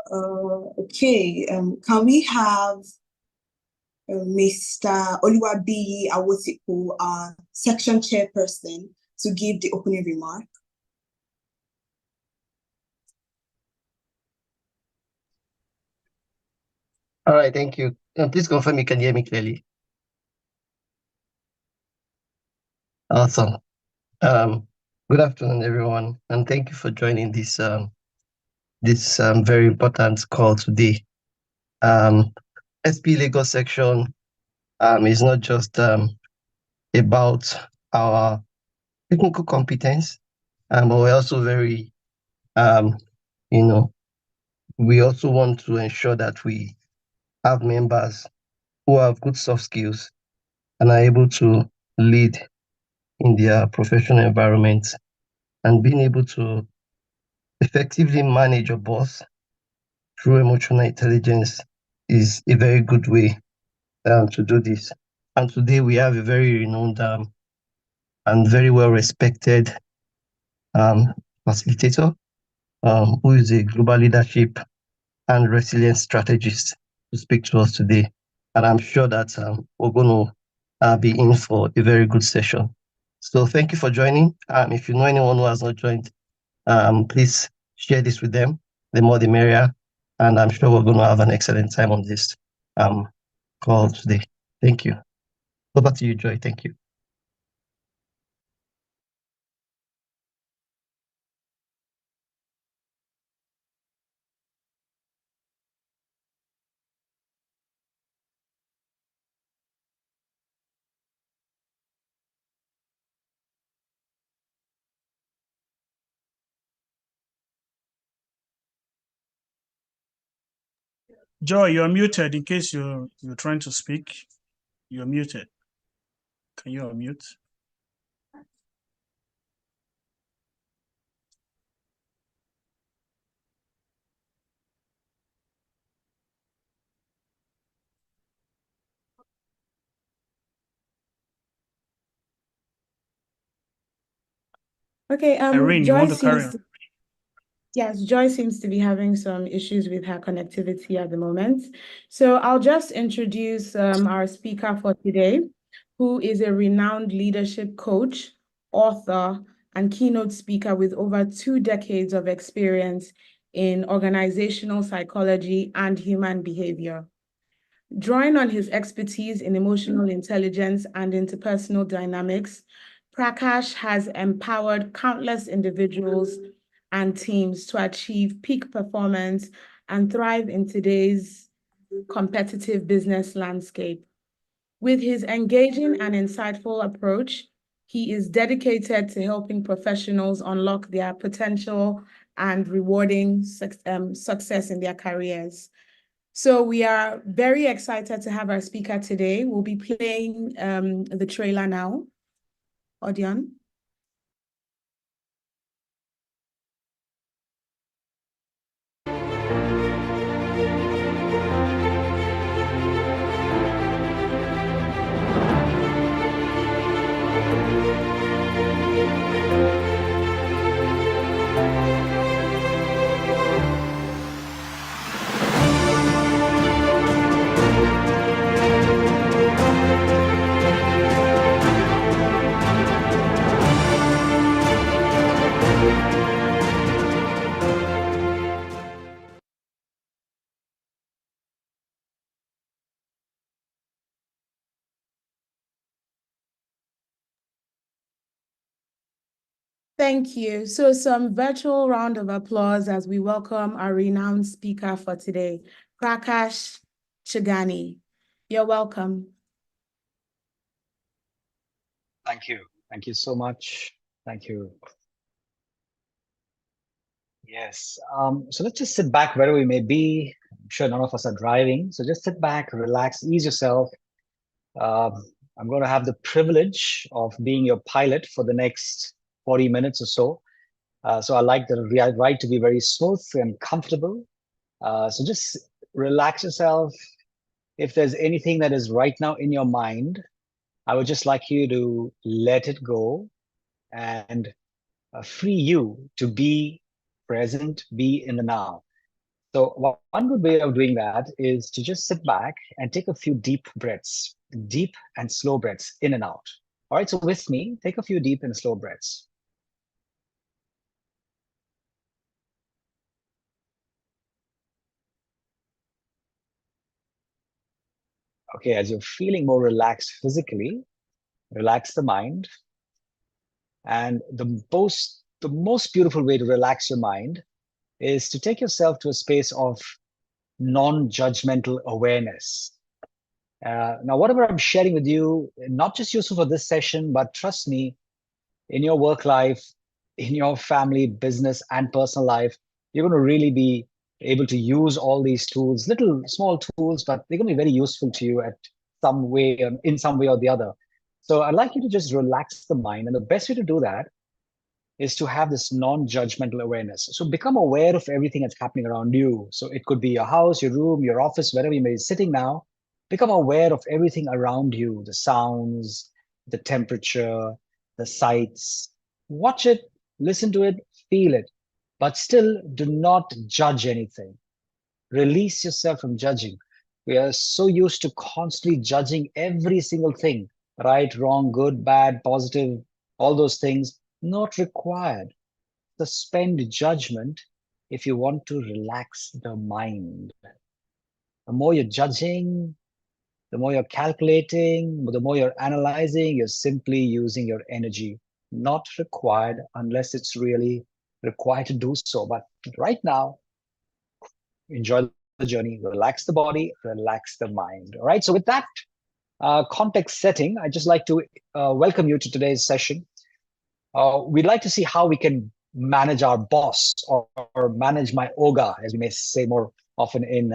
Okay, can we have Mr. Oluwabiyi Awosiko, our section chairperson, to give the opening remark? All right, thank you. Please confirm you can hear me clearly. Awesome. Good afternoon, everyone, and thank you for joining this very important call today. SPE Lago section is not just about our technical competence, but we're also very, we also want to ensure that we have members who have good soft skills and are able to lead in their professional environment, and being able to effectively manage your boss through emotional intelligence is a very good way to do this. And today we have a very renowned and very well respected facilitator who is a global leadership and resilience strategist to speak to us today. And I'm sure that we're going to be in for a very good session. So thank you for joining. If you know anyone who has not joined, please share this with them. The more the merrier. And I'm sure we're going to have an excellent time on this call today. Thank you. Over to you, Joy. Thank you. Joy, you're muted in case you're trying to speak. You're muted. Can you unmute? Okay, Irene, you want to carry on? Yes, Joy seems to be having some issues with her connectivity at the moment. So I'll just introduce our speaker for today, who is a renowned leadership coach, author, and keynote speaker with over 2 decades of experience in organizational psychology and human behavior. Drawing on his expertise in emotional intelligence and interpersonal dynamics, Prakash has empowered countless individuals and teams to achieve peak performance and thrive in today's competitive business landscape. With his engaging and insightful approach, he is dedicated to helping professionals unlock their potential and rewarding success in their careers. So we are very excited to have our speaker today. We'll be playing the trailer now. Odion. Thank you. So some virtual round of applause as we welcome our renowned speaker for today, Prakash Chugani. You're welcome. Thank you. Thank you so much. Thank you. Yes. So let's just sit back wherever we may be. I'm sure none of us are driving. So just sit back, relax, ease yourself. I'm going to have the privilege of being your pilot for the next 40 minutes or so. So I like the ride to be very smooth and comfortable. So just relax yourself. If there's anything that is right now in your mind, I would just like you to let it go and free you to be present, be in the now. So one good way of doing that is to just sit back and take a few deep breaths, deep and slow breaths in and out. All right, so with me, take a few deep and slow breaths. Okay, as you're feeling more relaxed physically, relax the mind. And the most beautiful way to relax your mind is to take yourself to a space of non-judgmental awareness. Now, whatever I'm sharing with you, not just useful for this session, but trust me, in your work life, in your family, business, and personal life, you're going to really be able to use all these tools, little small tools, but they're going to be very useful to you at some way, in some way or the other. So I'd like you to just relax the mind. And the best way to do that is to have this non-judgmental awareness. So become aware of everything that's happening around you. So it could be your house, your room, your office, wherever you may be sitting now. Become aware of everything around you, the sounds, the temperature, the sights. Watch it, listen to it, feel it, but still do not judge anything. Release yourself from judging. We are so used to constantly judging every single thing, right, wrong, good, bad, positive, all those things. Not required. Suspend judgment if you want to relax the mind. The more you're judging, the more you're calculating, the more you're analyzing, you're simply using your energy. Not required unless it's really required to do so. But right now, enjoy the journey, relax the body, relax the mind. All right. So with that context setting, I'd just like to welcome you to today's session. We'd like to see how we can manage our boss or manage my oga, as we may say more often in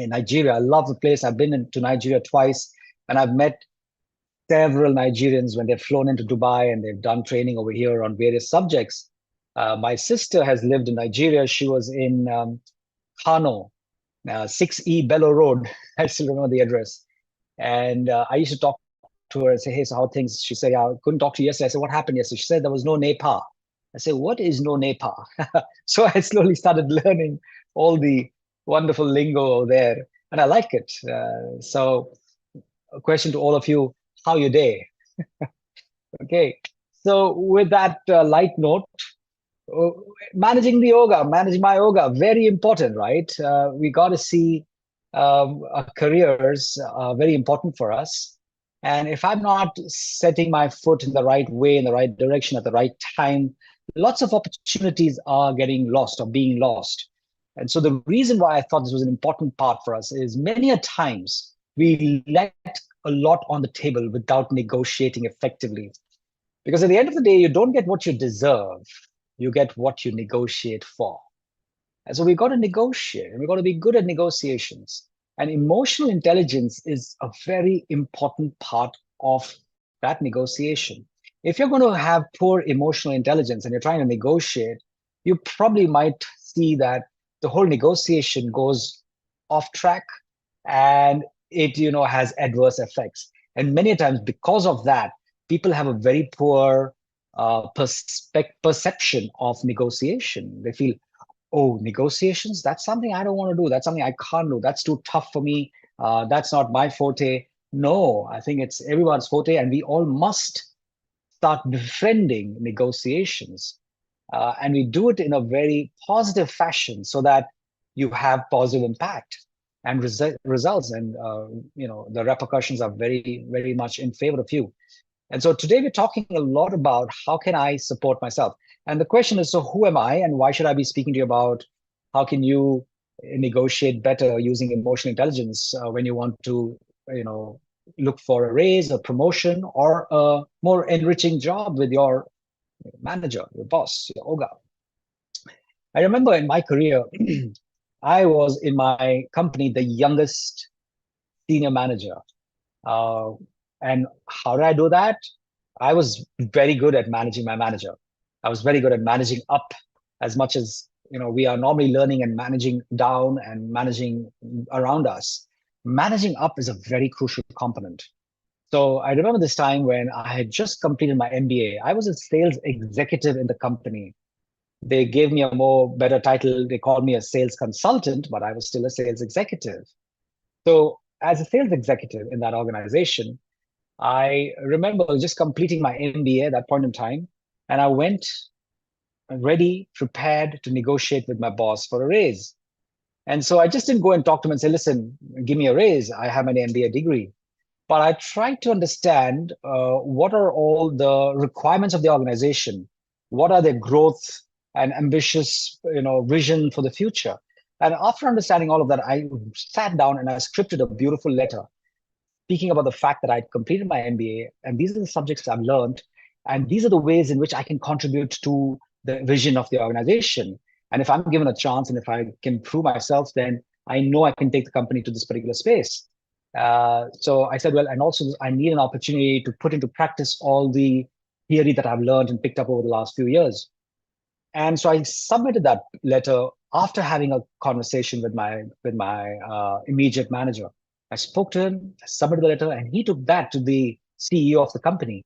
Nigeria. I love the place. I've been to Nigeria twice, and I've met several Nigerians when they've flown into Dubai and they've done training over here on various subjects. My sister has lived in Nigeria. She was in Kano, 6E Bello Road. I still remember the address. And I used to talk to her and say, hey, so how things? She said, yeah, I couldn't talk to you yesterday. I said, what happened yesterday? She said, there was no NEPA. I said, what is no NEPA? So I slowly started learning all the wonderful lingo there, and I like it. So a question to all of you, how your day? Okay. So with that light note, managing the yoga, managing my yoga, very important, right? We got to see our careers very important for us. And if I'm not setting my foot in the right way, in the right direction at the right time, lots of opportunities are getting lost or being lost. And so the reason why I thought this was an important part for us is many a times we let a lot on the table without negotiating effectively. Because at the end of the day, you don't get what you deserve. You get what you negotiate for. And so we've got to negotiate, and we've got to be good at negotiations. And emotional intelligence is a very important part of that negotiation. If you're going to have poor emotional intelligence and you're trying to negotiate, you probably might see that the whole negotiation goes off track and it has adverse effects. And many times because of that, people have a very poor perception of negotiation. They feel, oh, negotiations, that's something I don't want to do. That's something I can't do. That's too tough for me. That's not my forte. No, I think it's everyone's forte, and we all must start befriending negotiations. And we do it in a very positive fashion so that you have positive impact and results. And, the repercussions are very, very much in favor of you. And so today we're talking a lot about how can I support myself? And the question is, so who am I and why should I be speaking to you about how can you negotiate better using emotional intelligence when you want to, look for a raise, a promotion, or a more enriching job with your manager, your boss, your oga. I remember in my career, I was in my company the youngest senior manager. And how did I do that? I was very good at managing my manager. I was very good at managing up as much as, we are normally learning and managing down and managing around us. Managing up is a very crucial component. So I remember this time when I had just completed my MBA. I was a sales executive in the company. They gave me a more better title. They called me a sales consultant, but I was still a sales executive. So as a sales executive in that organization, I remember just completing my MBA at that point in time, and I went ready, prepared to negotiate with my boss for a raise. And so I just didn't go and talk to him and say, listen, give me a raise. I have an MBA degree. But I tried to understand what are all the requirements of the organization? What are their growth and ambitious, vision for the future? And after understanding all of that, I sat down and I scripted a beautiful letter speaking about the fact that I'd completed my MBA, and these are the subjects I've learned, and these are the ways in which I can contribute to the vision of the organization. And if I'm given a chance and if I can prove myself, then I know I can take the company to this particular space. So I said, well, and also I need an opportunity to put into practice all the theory that I've learned and picked up over the last few years. And so I submitted that letter after having a conversation with my immediate manager. I spoke to him, I submitted the letter, and he took that to the CEO of the company.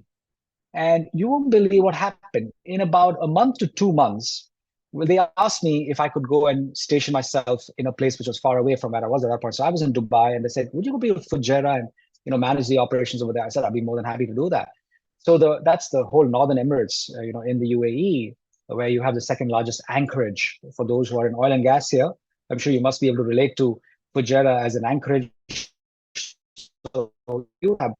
And you won't believe what happened. In about a month to 2 months, they asked me if I could go and station myself in a place which was far away from where I was at that point. So I was in Dubai, and they said, would you go be with Fujairah and manage the operations over there? I said, I'd be more than happy to do that. So that's the whole Northern Emirates, in the UAE, where you have the second largest anchorage. For those who are in oil and gas here, I'm sure you must be able to relate to Fujairah as an anchorage. So you have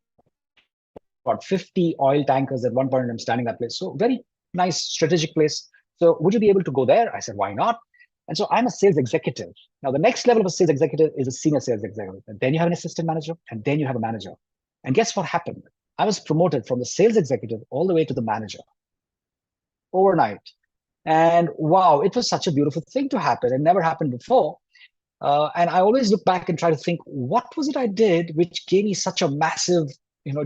about 50 oil tankers at one point. I'm standing that place. So very nice strategic place. So would you be able to go there? I said, why not? And so I'm a sales executive. Now, the next level of a sales executive is a senior sales executive. And then you have an assistant manager, and then you have a manager. And guess what happened? I was promoted from the sales executive all the way to the manager overnight. And wow, it was such a beautiful thing to happen. It never happened before. And I always look back and try to think, what was it I did which gave me such a massive,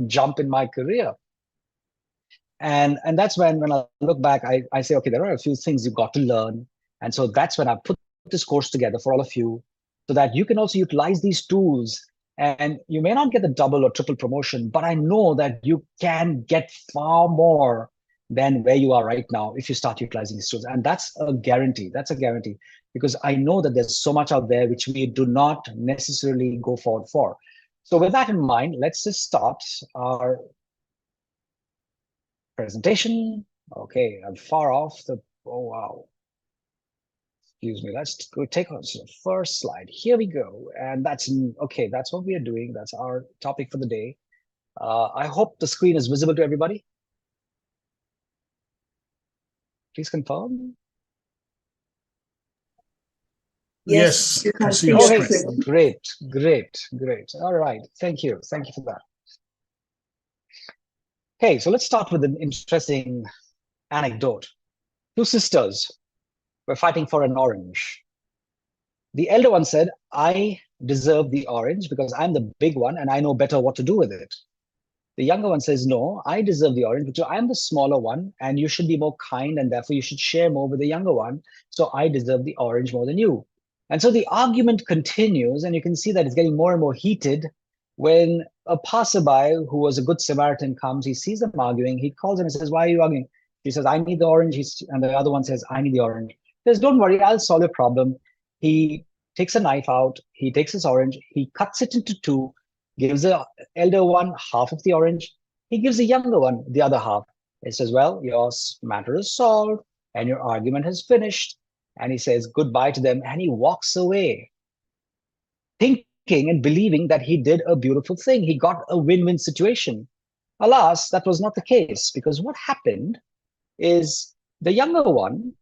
jump in my career? And that's when I look back, I say, okay, there are a few things you've got to learn. And so that's when I put this course together for all of you, so that you can also utilize these tools. And you may not get the double or triple promotion, but I know that you can get far more than where you are right now if you start utilizing these tools. And that's a guarantee. That's a guarantee, because I know that there's so much out there which we do not necessarily go forward for. So with that in mind, let's just start our presentation. Okay, I'm far off the, oh, wow. Excuse me, let's go take on the first slide. Here we go. And that's what we are doing. That's our topic for the day. I hope the screen is visible to everybody. Please confirm. Yes, you can see your your Okay, screen. great. All right, thank you for that. Okay, so let's start with an interesting anecdote. Two sisters were fighting for an orange. The elder one said, I deserve the orange because I'm the big one and I know better what to do with it. The younger one says, no, I deserve the orange because I'm the smaller one and you should be more kind and therefore you should share more with the younger one. So I deserve the orange more than you. And so the argument continues, and you can see that it's getting more and more heated when a passerby who was a good Samaritan comes. He sees them arguing. He calls them and says, why are you arguing? He says, I need the orange. And the other one says, I need the orange. He says, don't worry, I'll solve your problem. He takes a knife out. He takes his orange. He cuts it into two, gives the elder one half of the orange. He gives the younger one the other half. He says, well, your matter is solved and your argument has finished. And he says goodbye to them and he walks away, thinking and believing that he did a beautiful thing. He got a win-win situation. Alas, that was not the case, because what happened is the younger one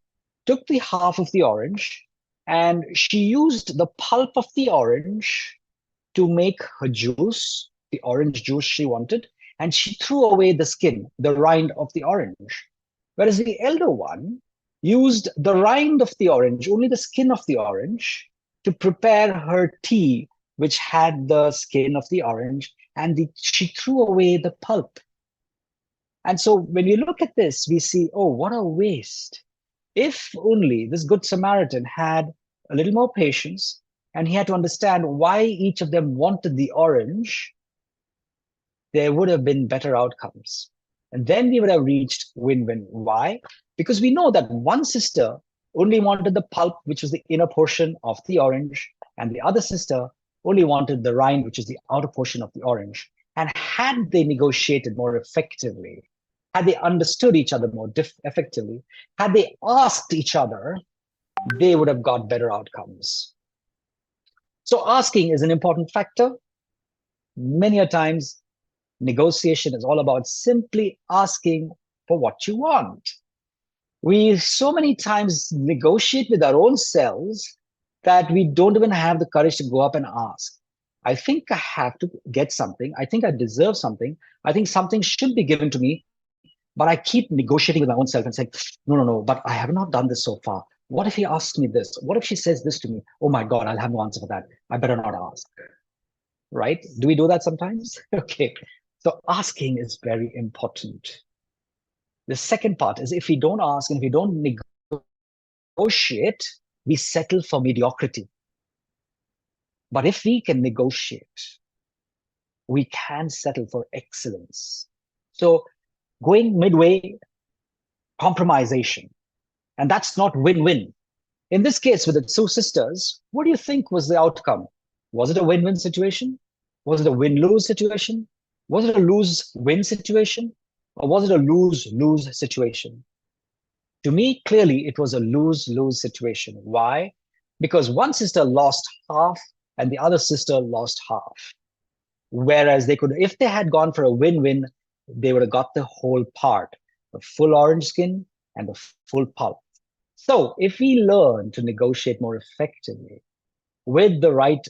took the half of the orange and she used the pulp of the orange to make her juice, the orange juice she wanted, and she threw away the skin, the rind of the orange. Whereas the elder one used the rind of the orange, only the skin of the orange, to prepare her tea, which had the skin of the orange, and she threw away the pulp. And so when you look at this, we see, oh, what a waste. If only this Good Samaritan had a little more patience, and he had to understand why each of them wanted the orange, there would have been better outcomes. And then we would have reached win-win. Why? Because we know that one sister only wanted the pulp, which was the inner portion of the orange, and the other sister only wanted the rind, which is the outer portion of the orange. And had they negotiated more effectively, had they understood each other more effectively, had they asked each other, they would have got better outcomes. So asking is an important factor. Many a times, negotiation is all about simply asking for what you want. We so many times negotiate with our own selves that we don't even have the courage to go up and ask. I think I have to get something. I think I deserve something. I think something should be given to me. But I keep negotiating with my own self and saying, no, but I have not done this so far. What if he asks me this? What if she says this to me? Oh my God, I'll have no answer for that. I better not ask. Right? Do we do that sometimes? Okay. So asking is very important. The second part is if we don't ask and if we don't negotiate, we settle for mediocrity. But if we can negotiate, we can settle for excellence. So going midway, compromisation. And that's not win-win. In this case, with the two sisters, what do you think was the outcome? Was it a win-win situation? Was it a win-lose situation? Was it a lose-win situation? Or was it a lose-lose situation? To me, clearly, it was a lose-lose situation. Why? Because one sister lost half and the other sister lost half. Whereas they could, if they had gone for a win-win, they would have got the whole part, the full orange skin and the full pulp. So if we learn to negotiate more effectively with the right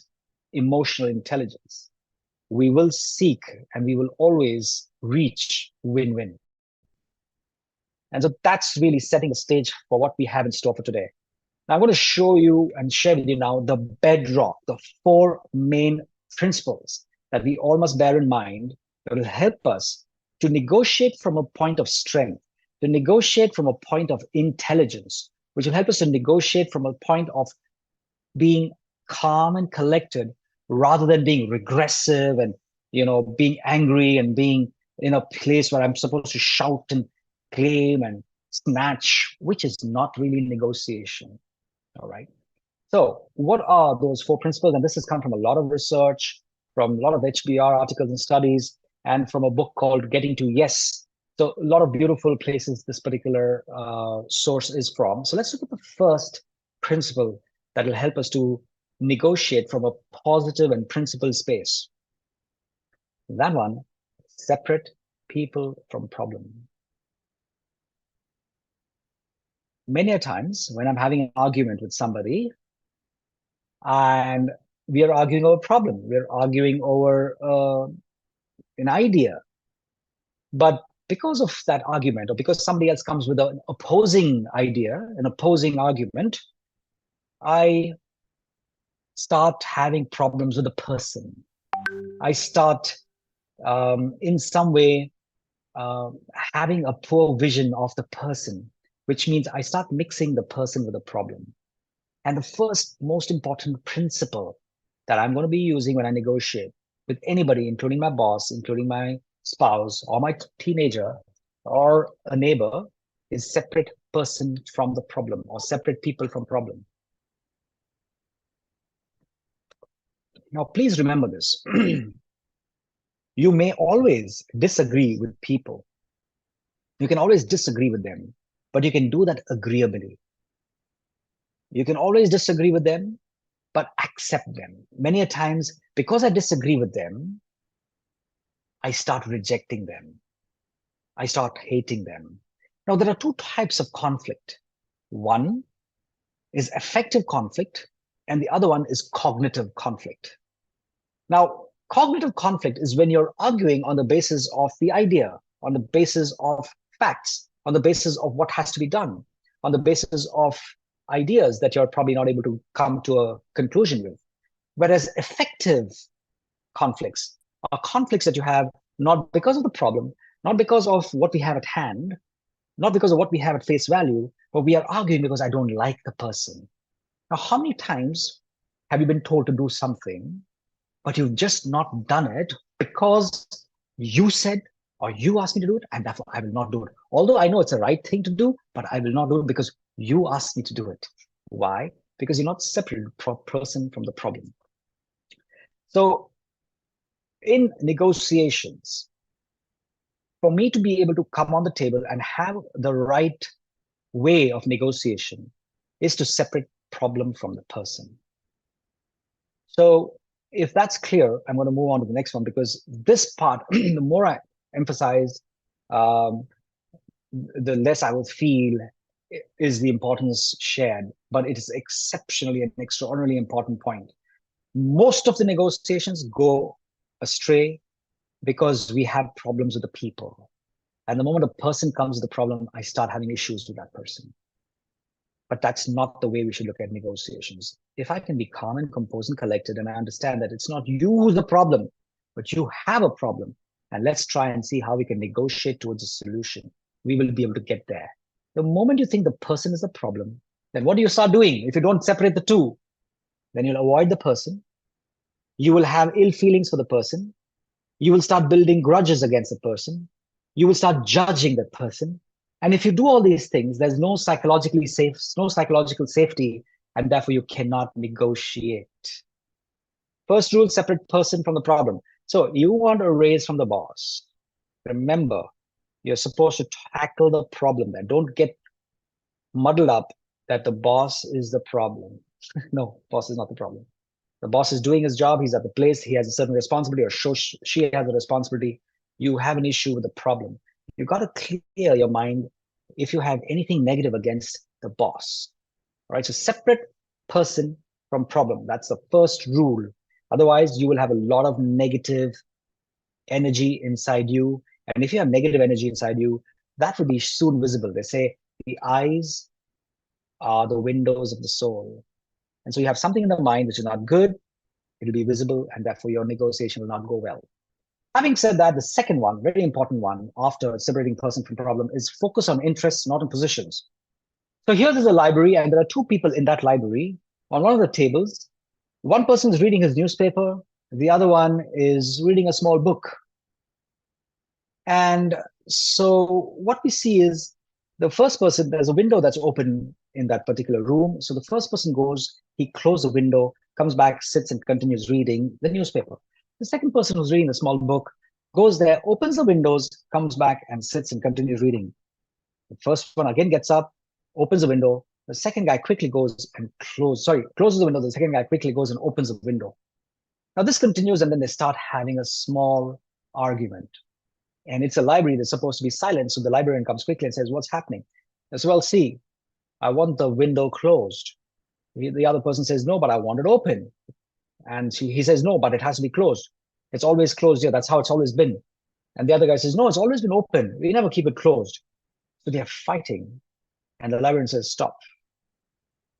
emotional intelligence, we will seek and we will always reach win-win. And so that's really setting the stage for what we have in store for today. Now I'm going to show you and share with you now the bedrock, the 4 main principles that we all must bear in mind that will help us to negotiate from a point of strength, to negotiate from a point of intelligence, which will help us to negotiate from a point of being calm and collected rather than being regressive and, being angry and being in a place where I'm supposed to shout and claim and snatch, which is not really negotiation. All right. So what are those 4 principles? And this has come from a lot of research, from a lot of HBR articles and studies, and from a book called Getting to Yes. So a lot of beautiful places this particular source is from. So let's look at the first principle that will help us to negotiate from a positive and principled space. That one, separate people from problem. Many a times when I'm having an argument with somebody and we are arguing over a problem, we're arguing over an idea, but because of that argument or because somebody else comes with an opposing idea, an opposing argument, I start having problems with the person. I start in some way having a poor vision of the person, which means I start mixing the person with the problem. And the first most important principle that I'm going to be using when I negotiate with anybody, including my boss, including my spouse or my teenager or a neighbor, is separate person from the problem or separate people from problem. Now, please remember this. You may always disagree with people. You can always disagree with them, but you can do that agreeably. You can always disagree with them, but accept them. Many a times, because I disagree with them, I start rejecting them. I start hating them. Now, there are 2 types of conflict. One is affective conflict, and the other one is cognitive conflict. Now, cognitive conflict is when you're arguing on the basis of the idea, on the basis of facts, on the basis of what has to be done, on the basis of ideas that you're probably not able to come to a conclusion with. Whereas effective conflicts are conflicts that you have not because of the problem, not because of what we have at hand, not because of what we have at face value, but we are arguing because I don't like the person. Now, how many times have you been told to do something, but you've just not done it because you said, or you asked me to do it, and therefore I will not do it. Although I know it's the right thing to do, but I will not do it because you asked me to do it. Why? Because you're not separated person from the problem. So in negotiations, for me to be able to come on the table and have the right way of negotiation is to separate problem from the person. So if that's clear, I'm going to move on to the next one, because this part, the more I emphasize, the less I will feel is the importance shared, but it is exceptionally an extraordinarily important point. Most of the negotiations go astray because we have problems with the people. And the moment a person comes with a problem, I start having issues with that person. But that's not the way we should look at negotiations. If I can be calm and composed and collected, and I understand that it's not you who's the problem, but you have a problem, and let's try and see how we can negotiate towards a solution, we will be able to get there. The moment you think the person is the problem, then what do you start doing? If you don't separate the two, then you'll avoid the person. You will have ill feelings for the person. You will start building grudges against the person. You will start judging the person. And if you do all these things, there's no psychological safety, and therefore you cannot negotiate. First rule, separate person from the problem. So you want a raise from the boss. Remember, you're supposed to tackle the problem there. Don't get muddled up that the boss is the problem. No, boss is not the problem. The boss is doing his job. He's at the place. He has a certain responsibility, or she has a responsibility. You have an issue with the problem. You've got to clear your mind if you have anything negative against the boss. All right, so separate person from problem. That's the first rule. Otherwise, you will have a lot of negative energy inside you. And if you have negative energy inside you, that will be soon visible. They say the eyes are the windows of the soul. And so you have something in the mind which is not good, it'll be visible, and therefore your negotiation will not go well. Having said that, the second one, very important one, after separating person from problem, is focus on interests, not on positions. So here there's a library, and there are two people in that library. On one of the tables, one person is reading his newspaper, the other one is reading a small book. And so what we see is the first person, there's a window that's open in that particular room. So the first person goes, he closes the window, comes back, sits and continues reading the newspaper. The second person who's reading a small book goes there, opens the windows, comes back and sits and continues reading. The first one again gets up, opens the window. The second guy quickly goes and closes the window. The second guy quickly goes and opens the window. Now this continues, and then they start having a small argument. And it's a library that's supposed to be silent. So the librarian comes quickly and says, what's happening? I said, well, see, I want the window closed. The other person says, no, but I want it open. And he says, no, but it has to be closed. It's always closed here. That's how it's always been. And the other guy says, no, it's always been open. We never keep it closed. So they're fighting. And the librarian says, stop.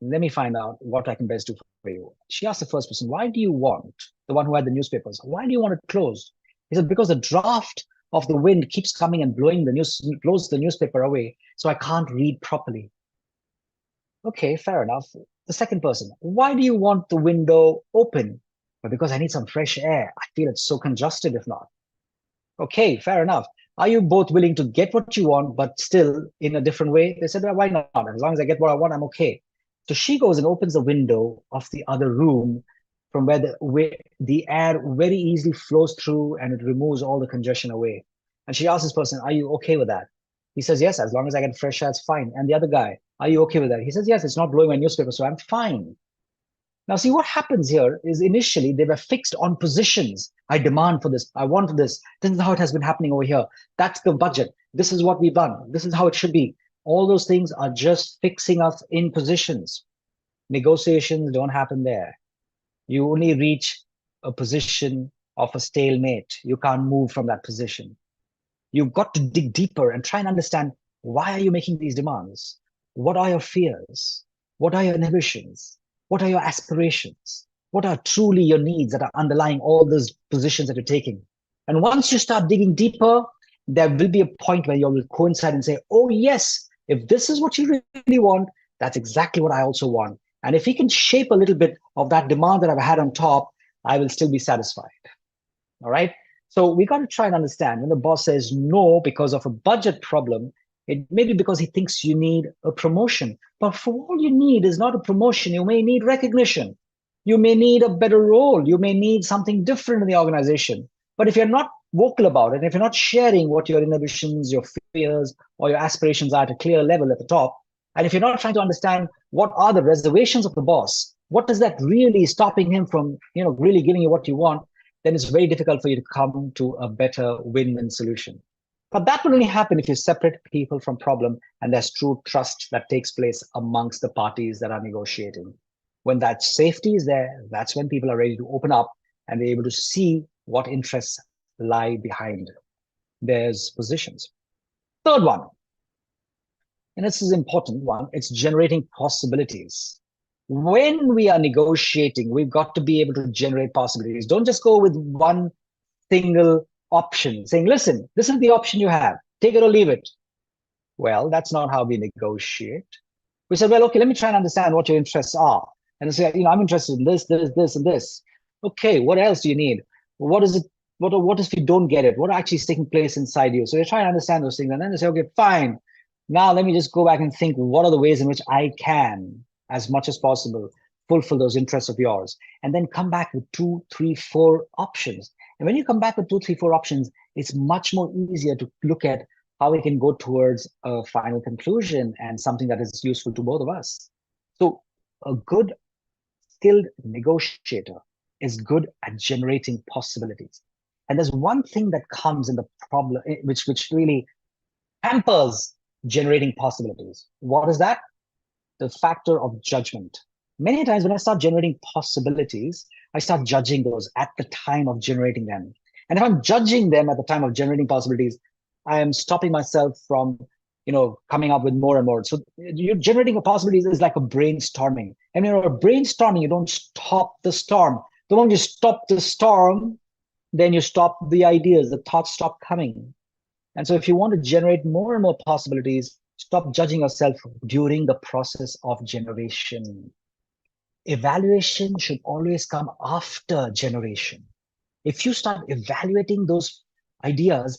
Let me find out what I can best do for you. She asked the first person, why do you want, the one who had the newspapers, why do you want it closed? He said, because the draft of the wind keeps coming and blows the newspaper away, so I can't read properly. Okay, fair enough. The second person, why do you want the window open? But because I need some fresh air. I feel it's so congested if not. Okay, fair enough. Are you both willing to get what you want, but still in a different way? They said, well, why not? As long as I get what I want, I'm okay. So she goes and opens the window of the other room from where the air very easily flows through and it removes all the congestion away. And she asks this person, are you okay with that? He says, yes, as long as I get fresh air, it's fine. And the other guy, are you okay with that? He says, yes, it's not blowing my newspaper, so I'm fine. Now, see, what happens here is initially they were fixed on positions. I demand for this. I want this. This is how it has been happening over here. That's the budget. This is what we've done. This is how it should be. All those things are just fixing us in positions. Negotiations don't happen there. You only reach a position of a stalemate. You can't move from that position. You've got to dig deeper and try and understand, why are you making these demands? What are your fears? What are your inhibitions? What are your aspirations? What are truly your needs that are underlying all those positions that you're taking? And once you start digging deeper, there will be a point where you will coincide and say, oh yes, if this is what you really want, that's exactly what I also want. And if he can shape a little bit of that demand that I've had on top, I will still be satisfied. All right. So we got to try and understand when the boss says no because of a budget problem, it may be because he thinks you need a promotion. But for all you need is not a promotion. You may need recognition. You may need a better role. You may need something different in the organization. But if you're not vocal about it, if you're not sharing what your inhibitions, your fears, or your aspirations are at a clear level at the top, and if you're not trying to understand what are the reservations of the boss, what is that really stopping him from, really giving you what you want, then it's very difficult for you to come to a better win-win solution. But that will only happen if you separate people from problem and there's true trust that takes place amongst the parties that are negotiating. When that safety is there, that's when people are ready to open up and be able to see what interests lie behind their positions. Third one, and this is an important one, it's generating possibilities. When we are negotiating, we've got to be able to generate possibilities. Don't just go with one single option, saying, listen, this is the option you have, take it or leave it. Well, that's not how we negotiate. We said, well, okay, let me try and understand what your interests are. And say, I'm interested in this, this, and this. Okay, what else do you need? What is it? What if you don't get it? What actually is taking place inside you? So you try and understand those things. And then they say, okay, fine. Now let me just go back and think, what are the ways in which I can, as much as possible, fulfill those interests of yours? And then come back with 2, 3, 4 options. And when you come back with 2, 3, 4 options, it's much more easier to look at how we can go towards a final conclusion and something that is useful to both of us. So a good, skilled negotiator is good at generating possibilities. And there's one thing that comes in the problem, which really hampers generating possibilities. What is that? The factor of judgment. Many times when I start generating possibilities, I start judging those at the time of generating them. And if I'm judging them at the time of generating possibilities, I am stopping myself from, coming up with more and more. So you're generating a possibility is like a brainstorming. And when you're brainstorming, you don't stop the storm. The moment you stop the storm, then you stop the ideas, the thoughts stop coming. And so if you want to generate more and more possibilities, stop judging yourself during the process of generation. Evaluation should always come after generation. If you start evaluating those ideas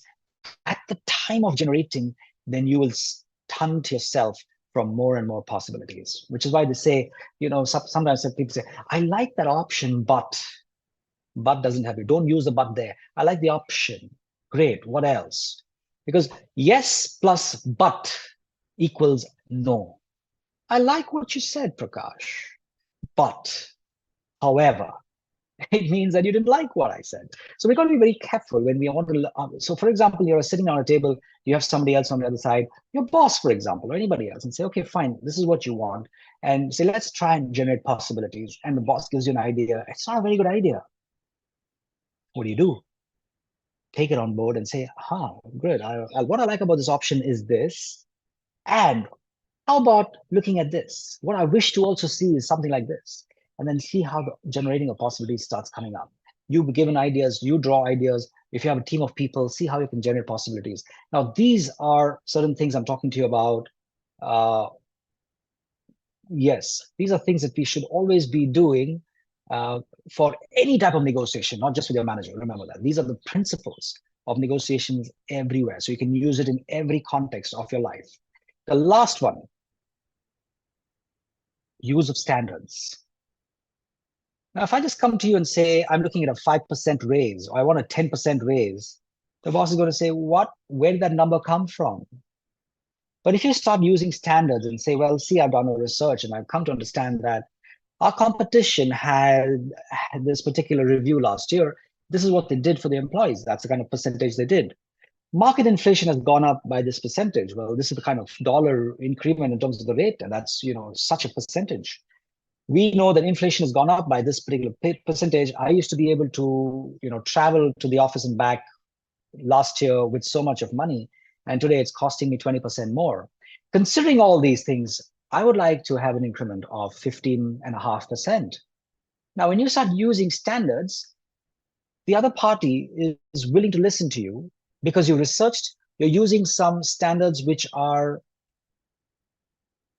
at the time of generating, then you will stunt yourself from more and more possibilities, which is why they say, sometimes people say, I like that option, but doesn't have it. Don't use the but there. I like the option. Great. What else? Because yes plus but equals no. I like what you said, Prakash, but however, it means that you didn't like what I said. So we've got to be very careful when we want to. So for example, you're sitting on a table, you have somebody else on the other side, your boss, for example, or anybody else, and say, okay, fine, this is what you want. And say, let's try and generate possibilities. And the boss gives you an idea. It's not a very good idea. What do? Take it on board and say, good. What I like about this option is this. And how about looking at this? What I wish to also see is something like this. And then see how the generating of possibilities starts coming up. You've given ideas, you draw ideas. If you have a team of people, see how you can generate possibilities. Now, these are certain things I'm talking to you about. Yes, these are things that we should always be doing for any type of negotiation, not just with your manager. Remember that. These are the principles of negotiations everywhere. So you can use it in every context of your life. The last one, use of standards. Now, if I just come to you and say, I'm looking at a 5% raise, or I want a 10% raise, the boss is going to say, what? Where did that number come from? But if you start using standards and say, well, see, I've done a research and I've come to understand that our competition had this particular review last year. This is what they did for the employees. That's the kind of percentage they did. Market inflation has gone up by this percentage. Well, this is the kind of dollar increment in terms of the rate, and that's such a percentage. We know that inflation has gone up by this particular percentage. I used to be able to travel to the office and back last year with so much of money, and today it's costing me 20% more. Considering all these things, I would like to have an increment of 15.5%. Now, when you start using standards, the other party is willing to listen to you because you researched, you're using some standards which are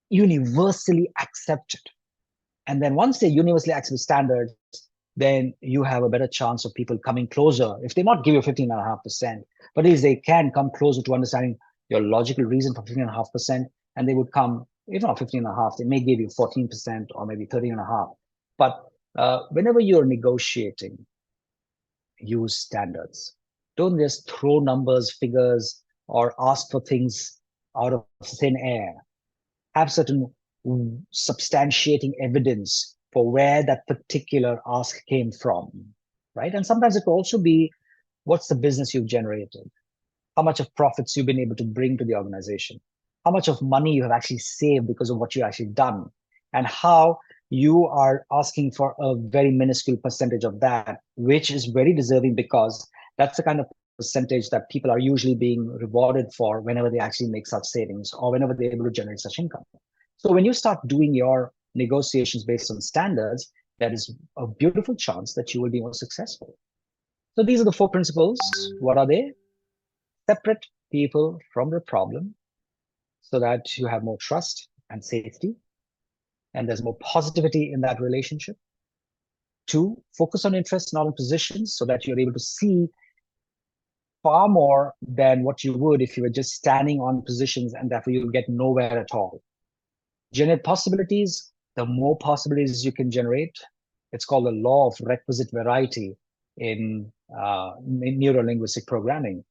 universally accepted. And then once they universally accept standards, then you have a better chance of people coming closer. If they not give you 15.5%, but at least they can come closer to understanding your logical reason for 15.5%, and they would come, if not 15.5, they may give you 14% or maybe 13.5. But whenever you're negotiating, use standards. Don't just throw numbers, figures, or ask for things out of thin air. Have certain substantiating evidence for where that particular ask came from, right? And sometimes it will also be, what's the business you've generated? How much of profits you've been able to bring to the organization? How much of money you have actually saved because of what you've actually done? And how you are asking for a very minuscule percentage of that, which is very deserving, because that's the kind of percentage that people are usually being rewarded for whenever they actually make such savings or whenever they're able to generate such income. So when you start doing your negotiations based on standards, that is a beautiful chance that you will be more successful. So these are the 4 principles. What are they? Separate people from the problem so that you have more trust and safety, and there's more positivity in that relationship. 2, focus on interests, not on positions, so that you're able to see far more than what you would if you were just standing on positions, and therefore you'll get nowhere at all. Generate possibilities. The more possibilities you can generate, it's called the law of requisite variety in neuro-linguistic programming,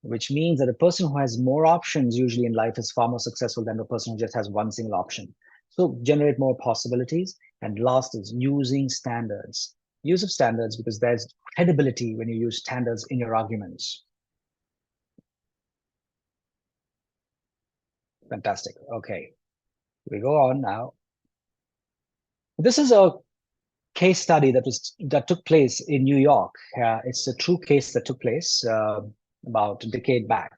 which means that a person who has more options usually in life is far more successful than the person who just has one single option. So generate more possibilities. And last is using standards. Use of standards, because there's credibility when you use standards in your arguments. Fantastic. Okay, we go on now. This is a case study that took place in New York. It's a true case that took place about a decade back.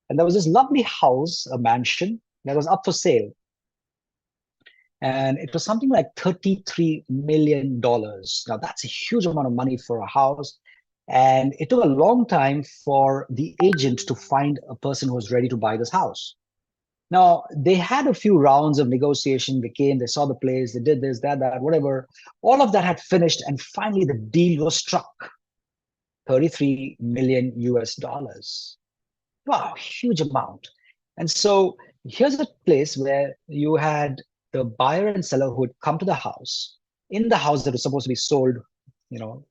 And there was this lovely house, a mansion, that was up for sale. And it was something like $33 million. Now, that's a huge amount of money for a house. And it took a long time for the agent to find a person who was ready to buy this house. Now, they had a few rounds of negotiation. They came, they saw the place, they did this, that, whatever. All of that had finished. And finally, the deal was struck. 33 million US dollars. Wow, huge amount. And so here's a place where you had the buyer and seller who had come to the house, in the house that was supposed to be sold,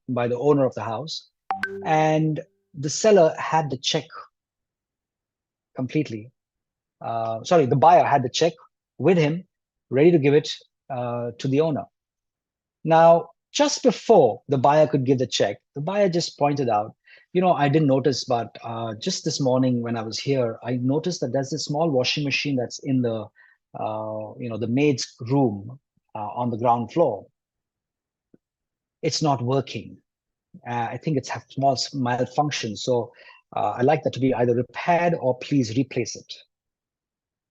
by the owner of the house. And the seller had the check completely. The buyer had the check with him, ready to give it to the owner. Now, just before the buyer could give the check, the buyer just pointed out, I didn't notice, but just this morning when I was here, I noticed that there's a small washing machine that's in the, the maid's room on the ground floor. It's not working. I think it's a small malfunction. So I'd like that to be either repaired or please replace it.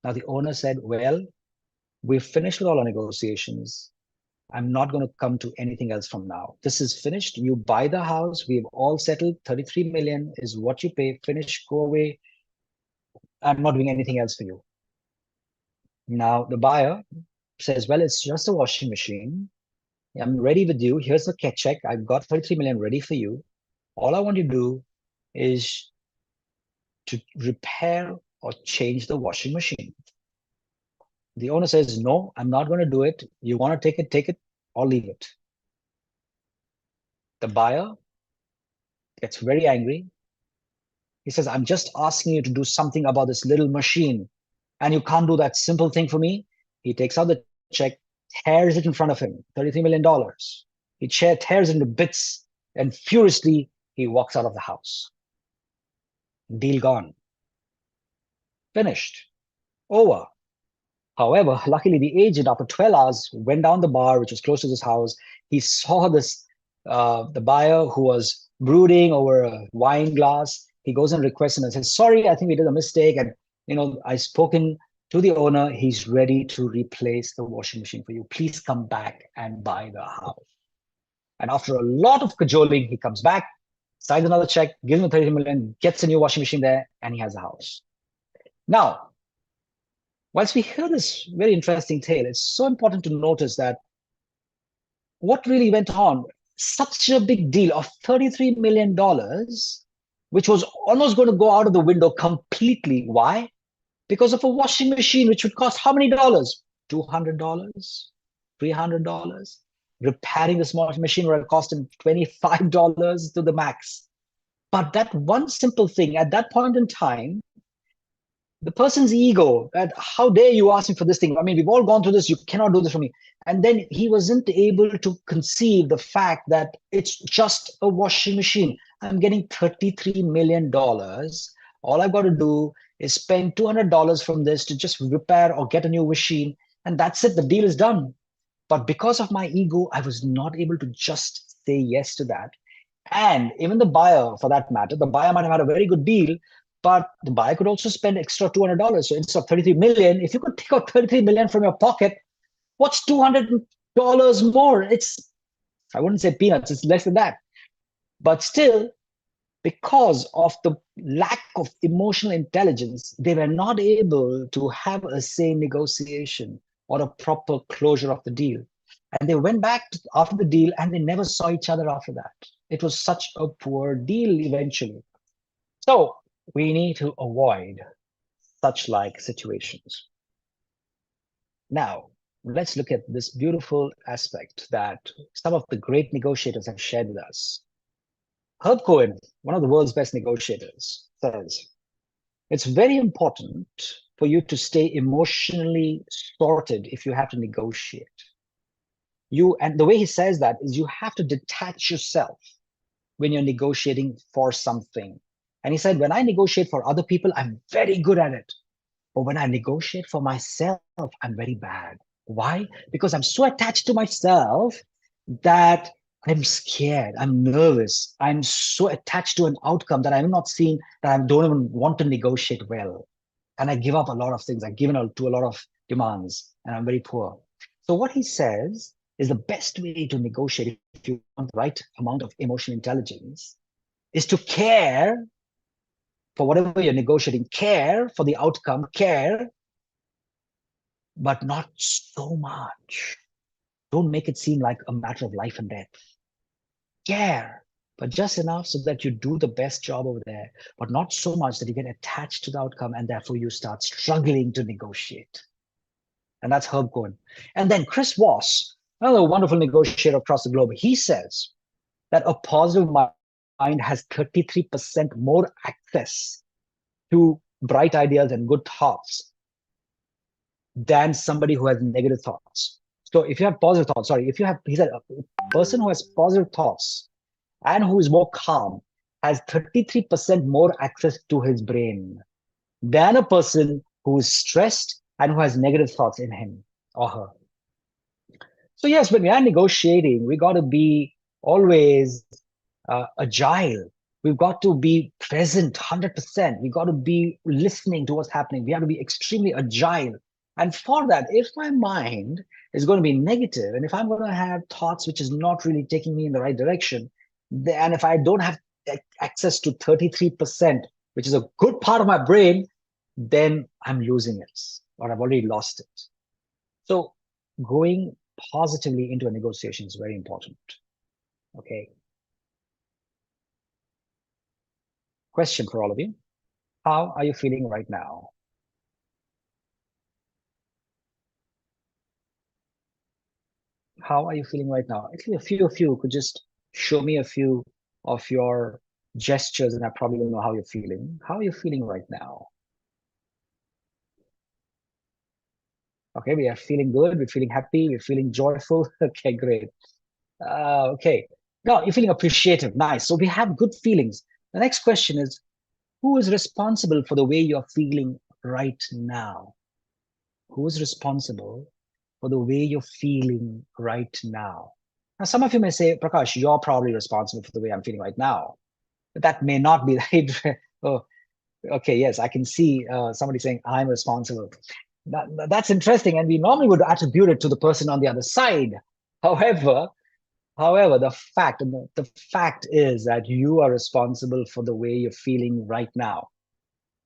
Now, the owner said, well, we've finished with all our negotiations. I'm not going to come to anything else from now. This is finished. You buy the house. We've all settled. 33 million is what you pay. Finish, go away. I'm not doing anything else for you. Now, the buyer says, well, it's just a washing machine. I'm ready with you. Here's the check. I've got 33 million ready for you. All I want you to do is to repair or change the washing machine. The owner says, no, I'm not going to do it. You want to take it, or leave it. The buyer gets very angry. He says, I'm just asking you to do something about this little machine, and you can't do that simple thing for me. He takes out the check, tears it in front of him, $33 million. He tears it into bits, and furiously, he walks out of the house. Deal gone. Finished. Over. However, luckily, the agent, after 12 hours, went down the bar, which was close to this house. He saw this, the buyer who was brooding over a wine glass. He goes and requests him and says, sorry, I think we did a mistake. And, I've spoken to the owner. He's ready to replace the washing machine for you. Please come back and buy the house. And after a lot of cajoling, he comes back, signs another check, gives him 30 million, gets a new washing machine there, and he has a house. Now, whilst we hear this very interesting tale, it's so important to notice that what really went on, such a big deal of $33 million, which was almost going to go out of the window completely. Why? Because of a washing machine, which would cost how many dollars? $200, $300. Repairing this washing machine would have cost him $25 to the max. But that one simple thing at that point in time, the person's ego, that how dare you ask me for this thing? I mean, we've all gone through this. You cannot do this for me. And then he wasn't able to conceive the fact that it's just a washing machine. I'm getting $33 million. All I've got to do is spend $200 from this to just repair or get a new machine. And that's it. The deal is done. But because of my ego, I was not able to just say yes to that. And even the buyer, for that matter, the buyer might have had a very good deal, but the buyer could also spend extra $200. So instead of $33 million, if you could take out $33 million from your pocket, what's $200 more? It's, I wouldn't say peanuts, it's less than that. But still, because of the lack of emotional intelligence, they were not able to have a sane negotiation or a proper closure of the deal. And they went back after the deal and they never saw each other after that. It was such a poor deal eventually. So we need to avoid such like situations. Now, let's look at this beautiful aspect that some of the great negotiators have shared with us. Herb Cohen, one of the world's best negotiators, says, it's very important for you to stay emotionally sorted if you have to negotiate. And the way he says that is you have to detach yourself when you're negotiating for something. And he said, when I negotiate for other people, I'm very good at it. But when I negotiate for myself, I'm very bad. Why? Because I'm so attached to myself that I'm scared, I'm nervous, I'm so attached to an outcome that I'm not seeing, that I don't even want to negotiate well. And I give up a lot of things. I've given to a lot of demands and I'm very poor. So what he says is the best way to negotiate if you want the right amount of emotional intelligence is to care for whatever you're negotiating, care for the outcome, care, but not so much. Don't make it seem like a matter of life and death. Care, but just enough so that you do the best job over there, but not so much that you get attached to the outcome and therefore you start struggling to negotiate. And that's Herb Cohen. And then Chris Voss, another wonderful negotiator across the globe, he says that a positive mind has 33% more access to bright ideas and good thoughts than somebody who has negative thoughts. So if you have positive thoughts, he said a person who has positive thoughts and who is more calm has 33% more access to his brain than a person who is stressed and who has negative thoughts in him or her. So yes, when we are negotiating, we got to be always agile. We've got to be present 100%. We got to be listening to what's happening. We have to be extremely agile. And for that, if my mind is going to be negative, and if I'm going to have thoughts which is not really taking me in the right direction, and if I don't have access to 33%, which is a good part of my brain, then I'm losing it, or I've already lost it. So going positively into a negotiation is very important. Okay. Question for all of you. How are you feeling right now? How are you feeling right now? Actually, a few of you could just show me a few of your gestures and I probably don't know how you're feeling. How are you feeling right now? Okay, we are feeling good. We're feeling happy. We're feeling joyful. Okay, great. Okay. No, you're feeling appreciative. Nice. So we have good feelings. The next question is, who is responsible for the way you're feeling right now? Who is responsible for the way you're feeling right now? Now, some of you may say, Prakash, you're probably responsible for the way I'm feeling right now. But that may not be right. Oh, okay, yes, I can see somebody saying, I'm responsible. That's interesting. And we normally would attribute it to the person on the other side. However, the fact is that you are responsible for the way you're feeling right now.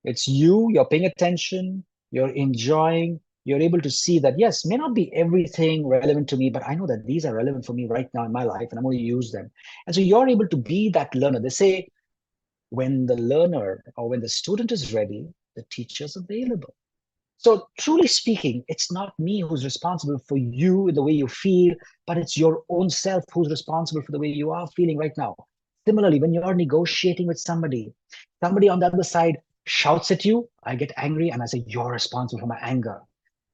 It's you're paying attention, you're enjoying, You're able to see that, yes, may not be everything relevant to me, but I know that these are relevant for me right now in my life, and I'm going to use them. And so you're able to be that learner. They say, when the learner or when the student is ready, the teacher is available. So truly speaking, it's not me who's responsible for you in the way you feel, but it's your own self who's responsible for the way you are feeling right now. Similarly, when you're negotiating with somebody on the other side shouts at you, I get angry and I say, you're responsible for my anger.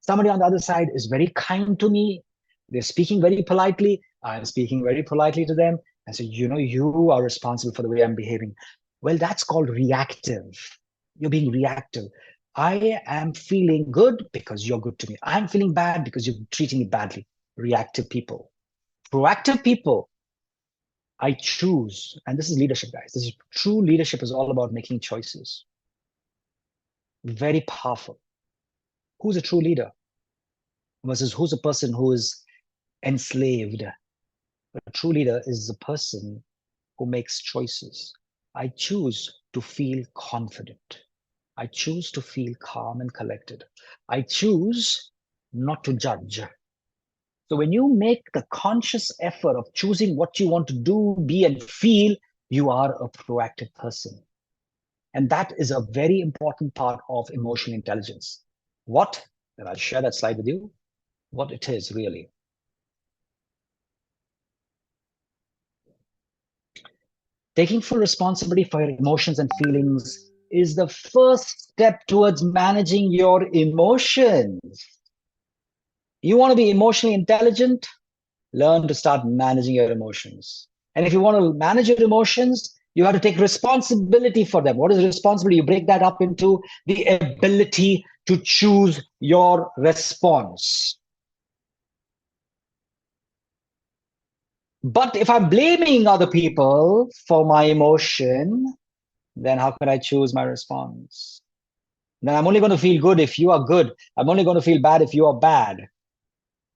Somebody on the other side is very kind to me. They're speaking very politely. I'm speaking very politely to them. I say, you are responsible for the way I'm behaving. Well, that's called reactive. You're being reactive. I am feeling good because you're good to me. I'm feeling bad because you're treating me badly. Reactive people. Proactive people, I choose, and this is leadership, guys. This is true leadership is all about making choices. Very powerful. Who's a true leader? Versus who's a person who is enslaved? A true leader is the person who makes choices. I choose to feel confident. I choose to feel calm and collected. I choose not to judge. So when you make the conscious effort of choosing what you want to do, be, and feel, you are a proactive person. And that is a very important part of emotional intelligence. And I'll share that slide with you, what it is really. Taking full responsibility for your emotions and feelings is the first step towards managing your emotions. You want to be emotionally intelligent? Learn to start managing your emotions. And if you want to manage your emotions, you have to take responsibility for them. What is responsibility? You break that up into the ability to choose your response. But if I'm blaming other people for my emotion, then how can I choose my response? Then I'm only going to feel good if you are good. I'm only going to feel bad if you are bad.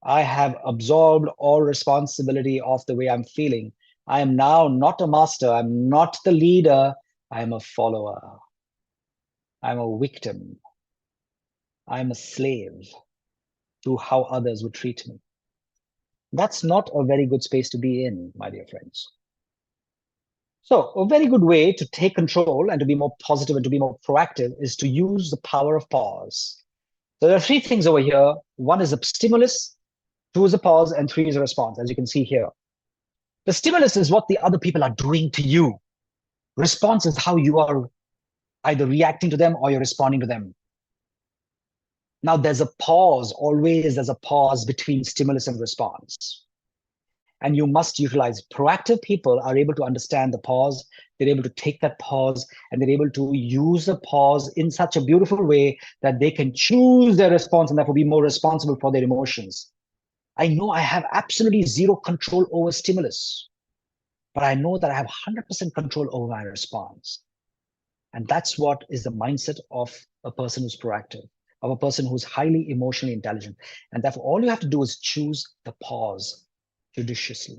I have absorbed all responsibility of the way I'm feeling. I am now not a master. I'm not the leader. I'm a follower. I'm a victim. I'm a slave to how others would treat me. That's not a very good space to be in, my dear friends. So a very good way to take control and to be more positive and to be more proactive is to use the power of pause. So there are three things over here. One is a stimulus, two is a pause, and three is a response, as you can see here. The stimulus is what the other people are doing to you. Response is how you are either reacting to them or you're responding to them. Now there's a pause, always there's a pause between stimulus and response. And you must utilize. Proactive people are able to understand the pause. They're able to take that pause and they're able to use the pause in such a beautiful way that they can choose their response and therefore be more responsible for their emotions. I know I have absolutely zero control over stimulus, but I know that I have 100% control over my response. And that's what is the mindset of a person who's proactive, of a person who's highly emotionally intelligent. And therefore, all you have to do is choose the pause judiciously.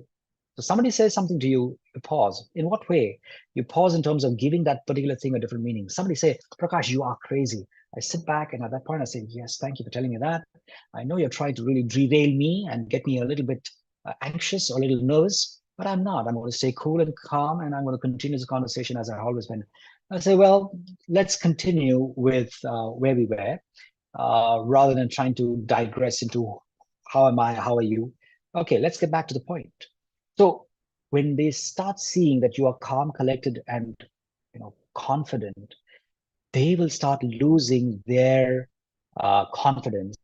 So somebody says something to you, you pause. In what way? You pause in terms of giving that particular thing a different meaning. Somebody say, Prakash, you are crazy. I sit back and at that point I say, yes, thank you for telling me that. I know you're trying to really derail me and get me a little bit anxious or a little nervous, but I'm not. I'm going to stay cool and calm and I'm going to continue this conversation as I've always been. I say, well, let's continue with where we were rather than trying to digress into how am I, how are you? Okay, let's get back to the point. So when they start seeing that you are calm, collected, and confident, they will start losing their confidence.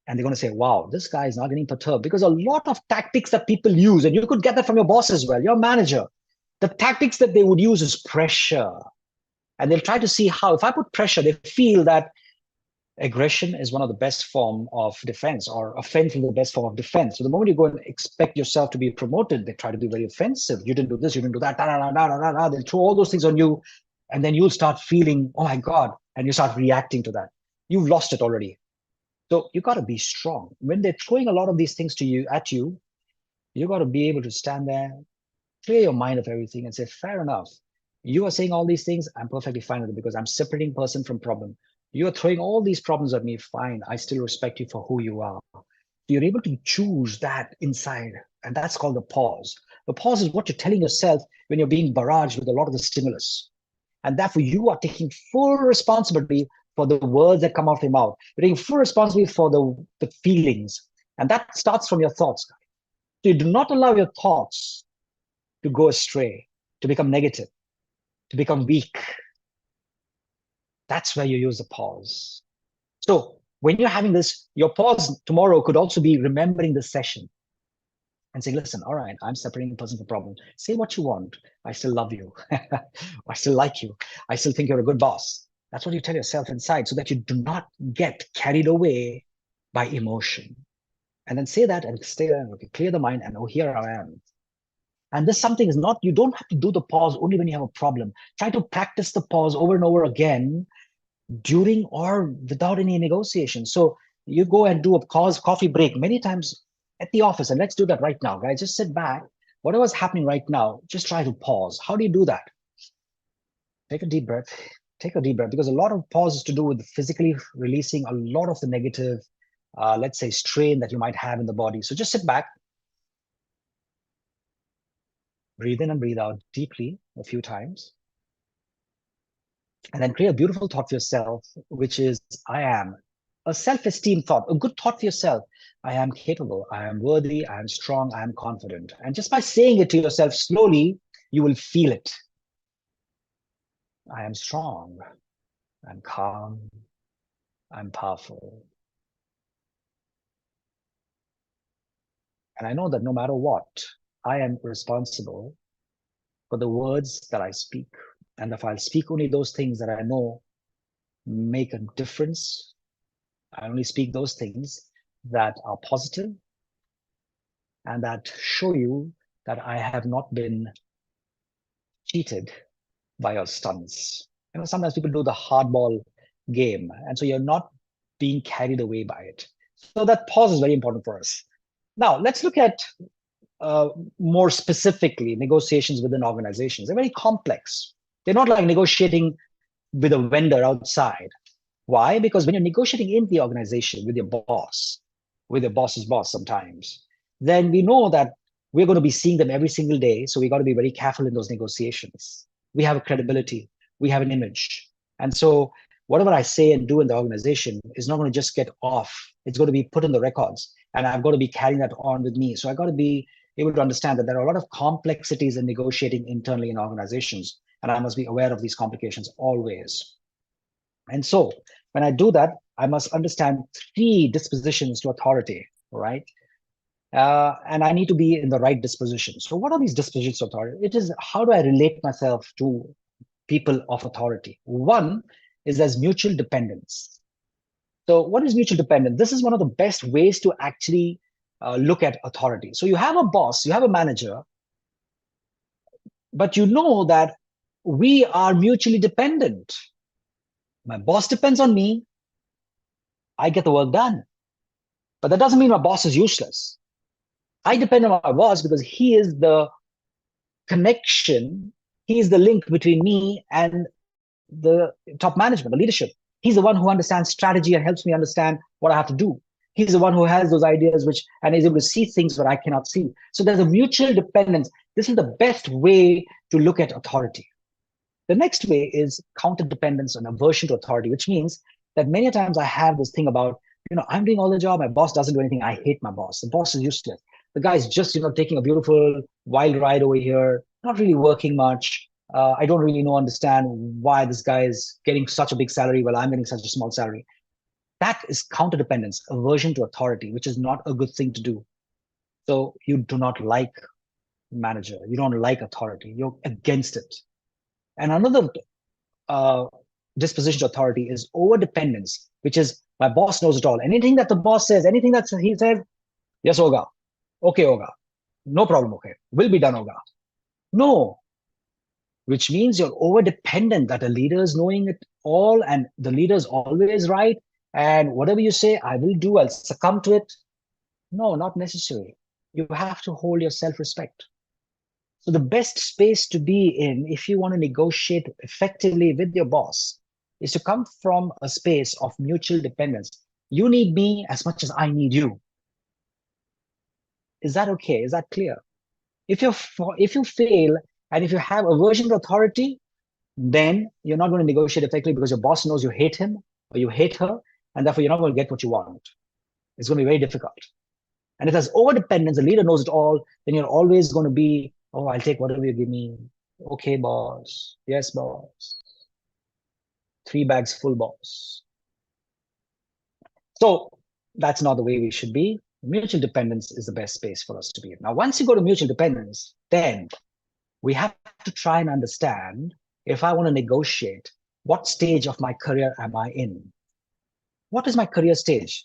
And they're going to say, wow, this guy is not getting perturbed. Because a lot of tactics that people use, and you could get that from your boss as well, your manager, the tactics that they would use is pressure. And they'll try to see how, if I put pressure, they feel that aggression is one of the best form of defense, or offense is the best form of defense. So the moment you go and expect yourself to be promoted, they try to be very offensive. You didn't do this, you didn't do that, they'll throw all those things on you. And then you'll start feeling, oh my God, and you start reacting to that. You've lost it already. So you got to be strong. When they're throwing a lot of these things at you, you got to be able to stand there, clear your mind of everything and say, fair enough. You are saying all these things, I'm perfectly fine with it because I'm separating person from problem. You're throwing all these problems at me. Fine. I still respect you for who you are. You're able to choose that inside. And that's called the pause. The pause is what you're telling yourself when you're being barraged with a lot of the stimulus. And therefore, you are taking full responsibility for the words that come out of your mouth. You're taking full responsibility for the feelings. And that starts from your thoughts. So you do not allow your thoughts to go astray, to become negative, to become weak. That's where you use the pause. So when you're having this, your pause tomorrow could also be remembering this session and saying, listen, all right, I'm separating person from problem. Say what you want. I still love you. I still like you. I still think you're a good boss. That's what you tell yourself inside so that you do not get carried away by emotion. And then say that and stay there, okay, clear the mind, and oh, here I am. And this something is not, you don't have to do the pause only when you have a problem. Try to practice the pause over and over again during or without any negotiation. So you go and do a coffee break many times at the office, and let's do that right now, guys. Just sit back. Whatever's happening right now, just try to pause. How do you do that? Take a deep breath. Take a deep breath, because a lot of pause is to do with physically releasing a lot of the negative, let's say, strain that you might have in the body. So just sit back, breathe in and breathe out deeply a few times. And then create a beautiful thought for yourself, which is, I am. A self-esteem thought, a good thought for yourself. I am capable, I am worthy, I am strong, I am confident. And just by saying it to yourself slowly, you will feel it. I am strong, I'm calm, I'm powerful. And I know that no matter what, I am responsible for the words that I speak. And if I'll speak only those things that I know make a difference, I only speak those things that are positive and that show you that I have not been cheated by your stunts. You know, sometimes people do the hardball game, and so you're not being carried away by it. So that pause is very important for us. Now, let's look at more specifically negotiations within organizations. They're very complex. They're not like negotiating with a vendor outside. Why? Because when you're negotiating in the organization with your boss, with your boss's boss sometimes, then we know that we're going to be seeing them every single day. So we got to be very careful in those negotiations. We have a credibility, we have an image. And so whatever I say and do in the organization is not going to just get off. It's going to be put in the records, and I've got to be carrying that on with me. So I got to be able to understand that there are a lot of complexities in negotiating internally in organizations, and I must be aware of these complications always. And so when I do that, I must understand 3 dispositions to authority, right? And I need to be in the right disposition. So what are these dispositions to authority? It is, how do I relate myself to people of authority? One is as mutual dependence. So what is mutual dependence? This is one of the best ways to actually look at authority. So you have a boss, you have a manager, but you know that we are mutually dependent. My boss depends on me, I get the work done. But that doesn't mean my boss is useless. I depend on my boss because he is the connection, he is the link between me and the top management, the leadership. He's the one who understands strategy and helps me understand what I have to do. He's the one who has those ideas and is able to see things that I cannot see. So there's a mutual dependence. This is the best way to look at authority. The next way is counter-dependence and aversion to authority, which means that many times I have this thing about, I'm doing all the job, my boss doesn't do anything, I hate my boss. The boss is useless. The guy is just, taking a beautiful wild ride over here, not really working much. I don't really understand why this guy is getting such a big salary while I'm getting such a small salary. That is counter-dependence, aversion to authority, which is not a good thing to do. So you do not like manager, you don't like authority, you're against it. And another disposition to authority is over-dependence, which is my boss knows it all. Anything that the boss says, anything that he says, yes, Oga. Okay, Oga. No problem, okay. Will be done, Oga. No. Which means you're over-dependent, that the leader is knowing it all and the leader is always right. And whatever you say, I will do, I'll succumb to it. No, not necessary. You have to hold your self-respect. So the best space to be in, if you want to negotiate effectively with your boss, is to come from a space of mutual dependence. You need me as much as I need you. Is that okay? Is that clear? If you fail and if you have aversion to authority, then you're not going to negotiate effectively because your boss knows you hate him or you hate her, and therefore you're not going to get what you want. It's going to be very difficult. And if there's overdependence, the leader knows it all, then you're always going to be, oh, I'll take whatever you give me. Okay, boss. Yes, boss. 3 bags full, boss. So that's not the way we should be. Mutual dependence is the best space for us to be in. Now, once you go to mutual dependence, then we have to try and understand, if I want to negotiate, what stage of my career am I in? What is my career stage?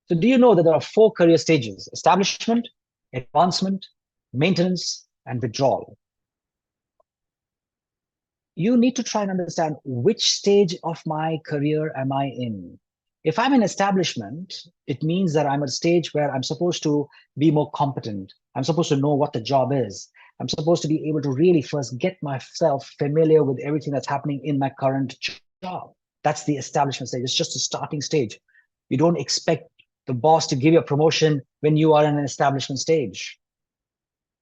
So do you know that there are 4 career stages: establishment, advancement, maintenance, and withdrawal? You need to try and understand which stage of my career am I in. If I'm in establishment, it means that I'm at a stage where I'm supposed to be more competent. I'm supposed to know what the job is. I'm supposed to be able to really first get myself familiar with everything that's happening in my current job. That's the establishment stage. It's just a starting stage. You don't expect the boss to give you a promotion when you are in an establishment stage.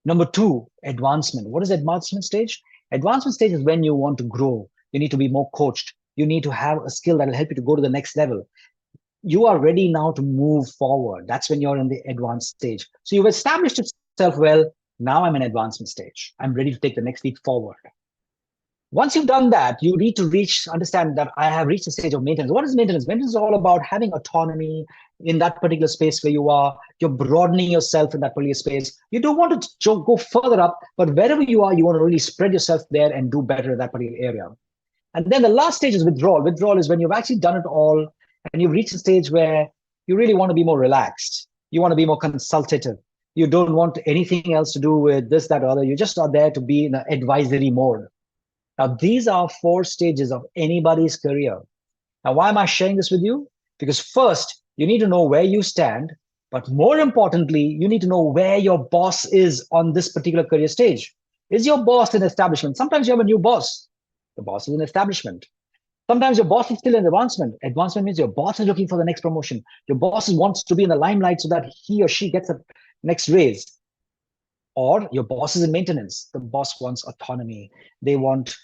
Number 2, advancement. What is advancement stage? Advancement stage is when you want to grow. You need to be more coached. You need to have a skill that will help you to go to the next level. You are ready now to move forward. That's when you're in the advanced stage. So you've established yourself well. Now I'm in advancement stage. I'm ready to take the next leap forward. Once you've done that, you need to understand that I have reached the stage of maintenance. What is maintenance? Maintenance is all about having autonomy in that particular space where you are. You're broadening yourself in that particular space. You don't want to go further up, but wherever you are, you want to really spread yourself there and do better in that particular area. And then the last stage is withdrawal. Withdrawal is when you've actually done it all and you've reached a stage where you really want to be more relaxed. You want to be more consultative. You don't want anything else to do with this, that, or other. You just are there to be in an advisory mode. Now, these are 4 stages of anybody's career. Now, why am I sharing this with you? Because first, you need to know where you stand, but more importantly, you need to know where your boss is on this particular career stage. Is your boss in establishment? Sometimes you have a new boss. The boss is in establishment. Sometimes your boss is still in advancement. Advancement means your boss is looking for the next promotion. Your boss wants to be in the limelight so that he or she gets the next raise. Or your boss is in maintenance. The boss wants autonomy. They want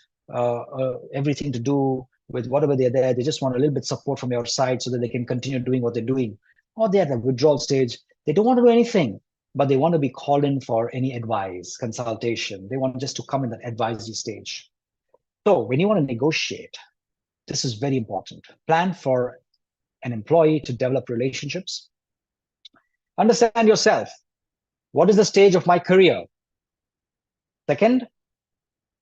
everything to do with whatever they're there. They just want a little bit support from your side so that they can continue doing what they're doing. Or they're at the withdrawal stage. They don't want to do anything, but they want to be called in for any advice, consultation. They want just to come in that advisory stage. So when you want to negotiate, this is very important. Plan for an employee to develop relationships. Understand yourself. What is the stage of my career? Second,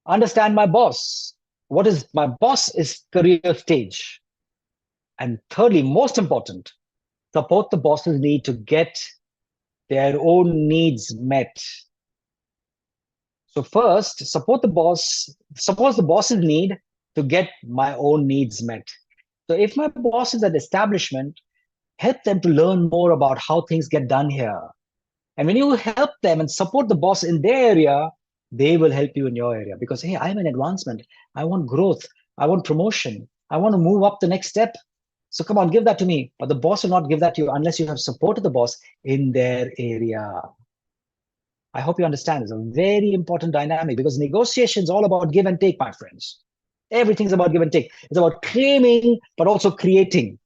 understand my boss. What is my boss's career stage? And thirdly, most important, support the boss's need to get their own needs met. So first, support the boss's need to get my own needs met. So if my boss is at establishment, help them to learn more about how things get done here. And when you help them and support the boss in their area, they will help you in your area because, hey, I'm in advancement. I want growth. I want promotion. I want to move up the next step. So come on, give that to me. But the boss will not give that to you unless you have supported the boss in their area. I hope you understand. It's a very important dynamic because negotiation is all about give and take, my friends. Everything's about give and take. It's about claiming, but also creating.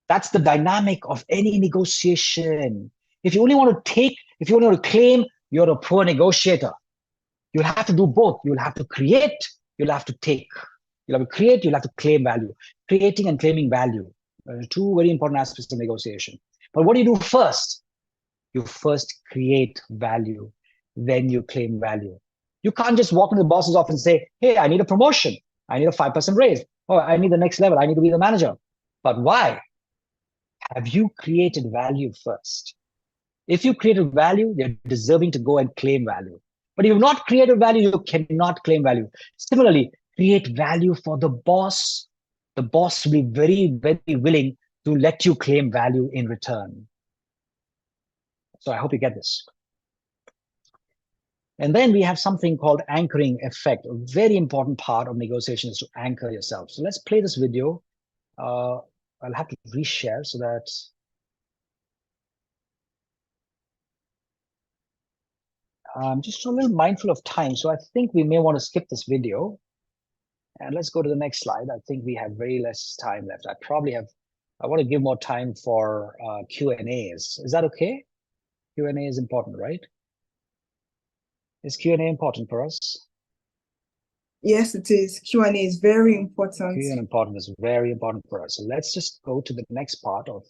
That's the dynamic of any negotiation. If you only want to take, if you only want to claim, you're a poor negotiator. You'll have to do both. You'll have to create, you'll have to take. You'll have to create, you'll have to claim value. Creating and claiming value are 2 very important aspects of negotiation. But what do you do first? You first create value, then you claim value. You can't just walk into the boss's office and say, hey, I need a promotion. I need a 5% raise. Oh, I need the next level. I need to be the manager. But why? Have you created value first? If you created value, you're deserving to go and claim value. But if you've not created value, you cannot claim value. Similarly, create value for the boss. The boss will be very, very willing to let you claim value in return. So I hope you get this. And then we have something called anchoring effect, a very important part of negotiations to anchor yourself. So let's play this video. I'll have to reshare so that I'm just a little mindful of time. So I think we may want to skip this video. And let's go to the next slide. I think we have very less time left. I want to give more time for Q&As. Is that okay? Q&A is important, right? Is Q&A important for us? Yes, it is. Q&A is very important. Q&A is very important for us. So let's just go to the next part of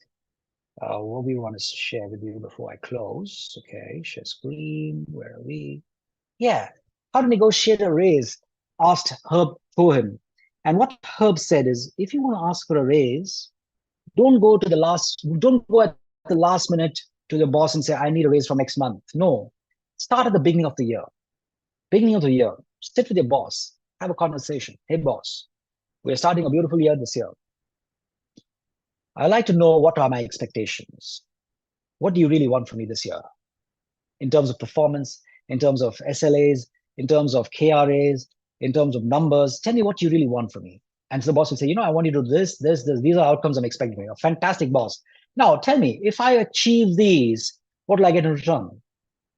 what we want to share with you before I close. Okay, share screen. Where are we? Yeah, how to negotiate a raise, asked Herb Cohen. And what Herb said is, if you want to ask for a raise, don't go at the last minute to your boss and say, I need a raise for next month. No, start at the beginning of the year. Beginning of the year, sit with your boss, have a conversation. Hey, boss, we're starting a beautiful year this year. I'd like to know, what are my expectations? What do you really want from me this year? In terms of performance, in terms of SLAs, in terms of KRAs, in terms of numbers, tell me what you really want from me. And so the boss will say, you know, I want you to do this, this, this. These are outcomes I'm expecting from you. A fantastic boss. Now tell me, if I achieve these, what will I get in return?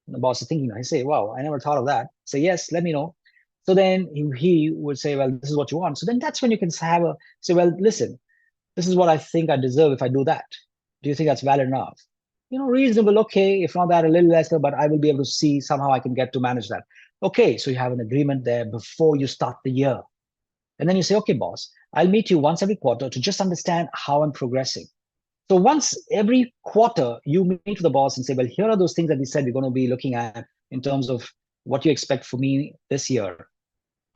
And the boss is thinking, I say, wow, I never thought of that. Say, yes, let me know. So then he would say, well, this is what you want. So then that's when you can say, well, listen, this is what I think I deserve if I do that. Do you think that's valid enough? You know, reasonable, okay, if not that, a little lesser, but I will be able to see somehow I can get to manage that. Okay, so you have an agreement there before you start the year. And then you say, okay, boss, I'll meet you once every quarter to just understand how I'm progressing. So once every quarter, you meet with the boss and say, well, here are those things that we said we're going to be looking at in terms of what you expect for me this year.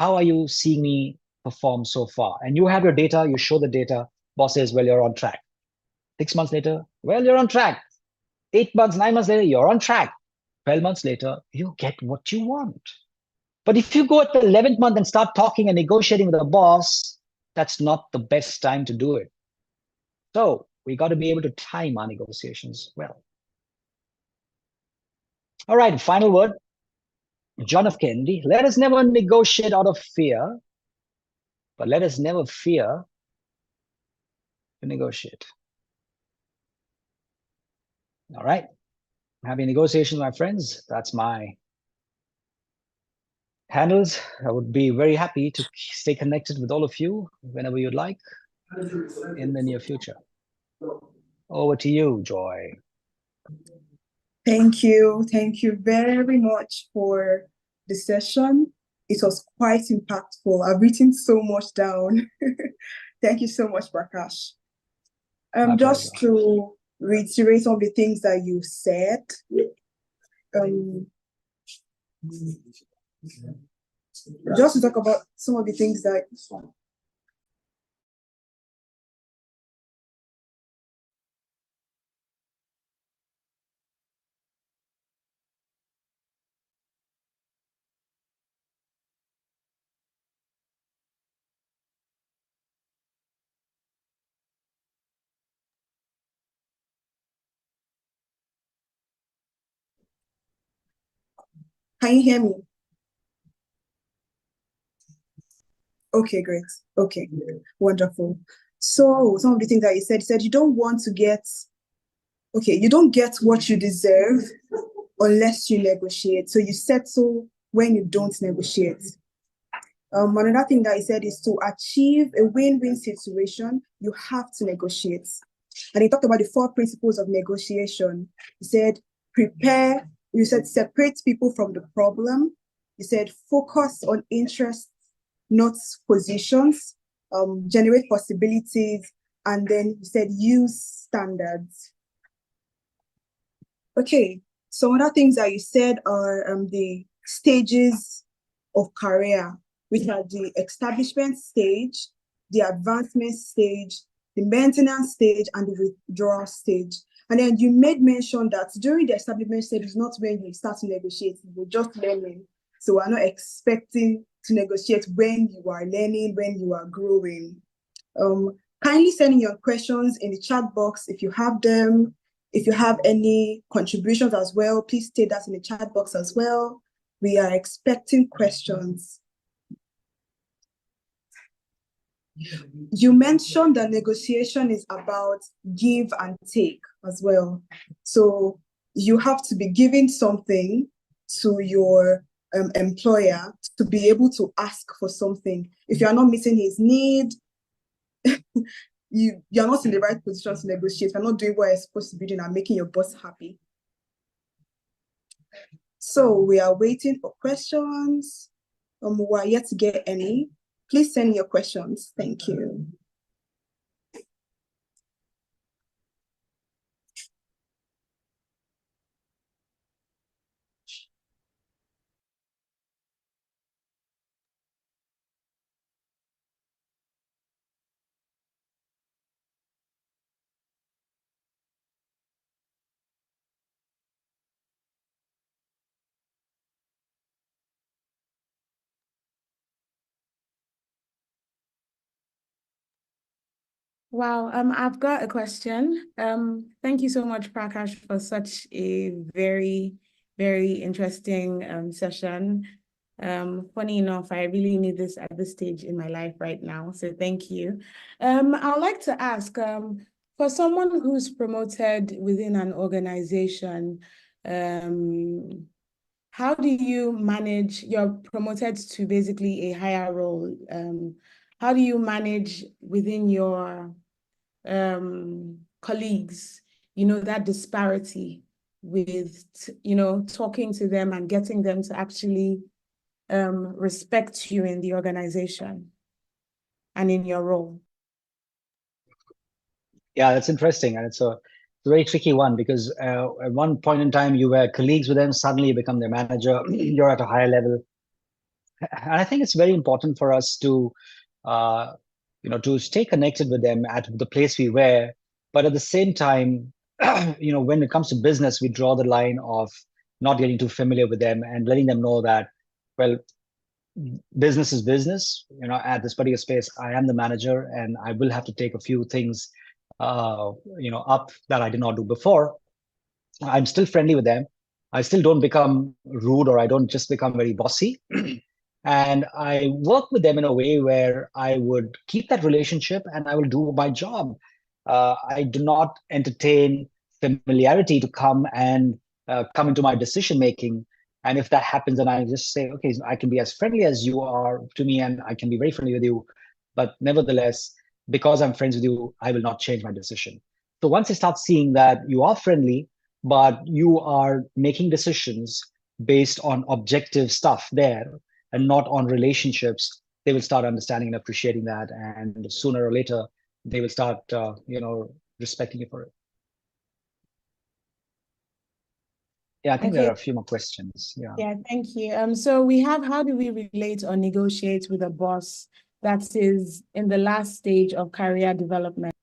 How are you seeing me perform so far? And you have your data, you show the data. Boss says, well, you're on track. 6 months later, well, you're on track. 8 months, 9 months later, you're on track. 12 months later, you get what you want. But if you go at the 11th month and start talking and negotiating with the boss, that's not the best time to do it. So we got to be able to time our negotiations well. All right, final word. John F. Kennedy, let us never negotiate out of fear, but let us never fear to negotiate. All right. Happy negotiations, my friends. That's my handles. I would be very happy to stay connected with all of you whenever you'd like in the near future. Over to you, Joy. Thank you. Thank you very much for the session. It was quite impactful. I've written so much down. Thank you so much, Prakash. Just to reiterate some of the things that you said. Just to talk about some of the things that Can you hear me? Okay, great. Okay, wonderful. So some of the things that you said you don't want to get, you don't get what you deserve unless you negotiate. So you settle when you don't negotiate. Another thing that he said is to achieve a win-win situation, you have to negotiate. And he talked about the 4 principles of negotiation. He said, prepare. You said, separate people from the problem. He said, focus on interests, not positions, generate possibilities. And then he said, use standards. Okay, some other things that you said are the stages of career, which are the establishment stage, the advancement stage, the maintenance stage, and the withdrawal stage. And then you made mention that during the establishment stage is not when you start to negotiate, you're just learning. So we're not expecting to negotiate when you are learning, when you are growing. Kindly send in your questions in the chat box if you have them. If you have any contributions as well, please state that in the chat box as well. we are expecting questions. You mentioned that negotiation is about give and take as well. So you have to be giving something to your employer to be able to ask for something. If you are not meeting his need, you're not in the right position to negotiate. You're not doing what you're supposed to be doing and making your boss happy. So we are waiting for questions. We are yet to get any. Please send your questions. Thank you. Wow, I've got a question. Thank you so much, Prakash, for such a very, very interesting session. Funny enough, I really need this at this stage in my life right now, so thank you. I'd like to ask, for someone who's promoted within an organization, how do you manage, you're promoted to basically a higher role, how do you manage within your colleagues, that disparity with, talking to them and getting them to actually respect you in the organization and in your role? Yeah, that's interesting. And it's a very tricky one because at one point in time, you were colleagues with them, suddenly you become their manager, you're at a higher level. And I think it's very important for us to, to stay connected with them at the place we were. But at the same time, when it comes to business, we draw the line of not getting too familiar with them and letting them know that, well, business is business. At this particular space, I am the manager, and I will have to take a few things, up that I did not do before. I'm still friendly with them. I still don't become rude, or I don't just become very bossy. And I work with them in a way where I would keep that relationship and I will do my job. I do not entertain familiarity to come and come into my decision making. And if that happens, then I just say, okay, I can be as friendly as you are to me, and I can be very friendly with you. But nevertheless, because I'm friends with you, I will not change my decision. So once they start seeing that you are friendly, but you are making decisions based on objective stuff there and not on relationships, they will start understanding and appreciating that. And sooner or later, they will start, respecting you for it. Yeah, I think there Okay. are a few more questions. Yeah, thank you. So we have, how do we relate or negotiate with a boss that is in the last stage of career development?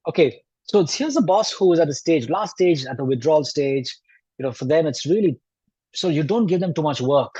Okay, so here's a boss who is at the last stage, at the withdrawal stage. For them, it's really, so you don't give them too much work,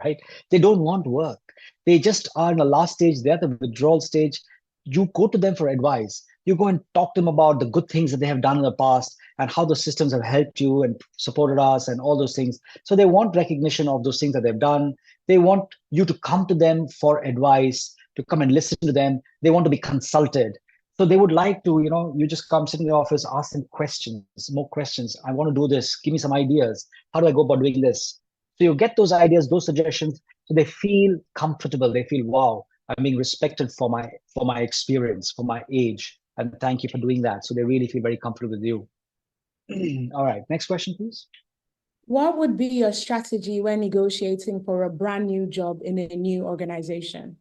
right? They don't want work. They just are in the last stage. They're at the withdrawal stage. You go to them for advice. You go and talk to them about the good things that they have done in the past and how the systems have helped you and supported us and all those things. So they want recognition of those things that they've done. They want you to come to them for advice, to come and listen to them. They want to be consulted. So they would like to, you just come sit in the office, ask them questions, more questions. I want to do this. Give me some ideas. How do I go about doing this? So you get those ideas, those suggestions, so they feel comfortable. They feel, wow, I'm being respected for my experience, for my age, and thank you for doing that. So they really feel very comfortable with you. All right, next question, please. What would be your strategy when negotiating for a brand new job in a new organization?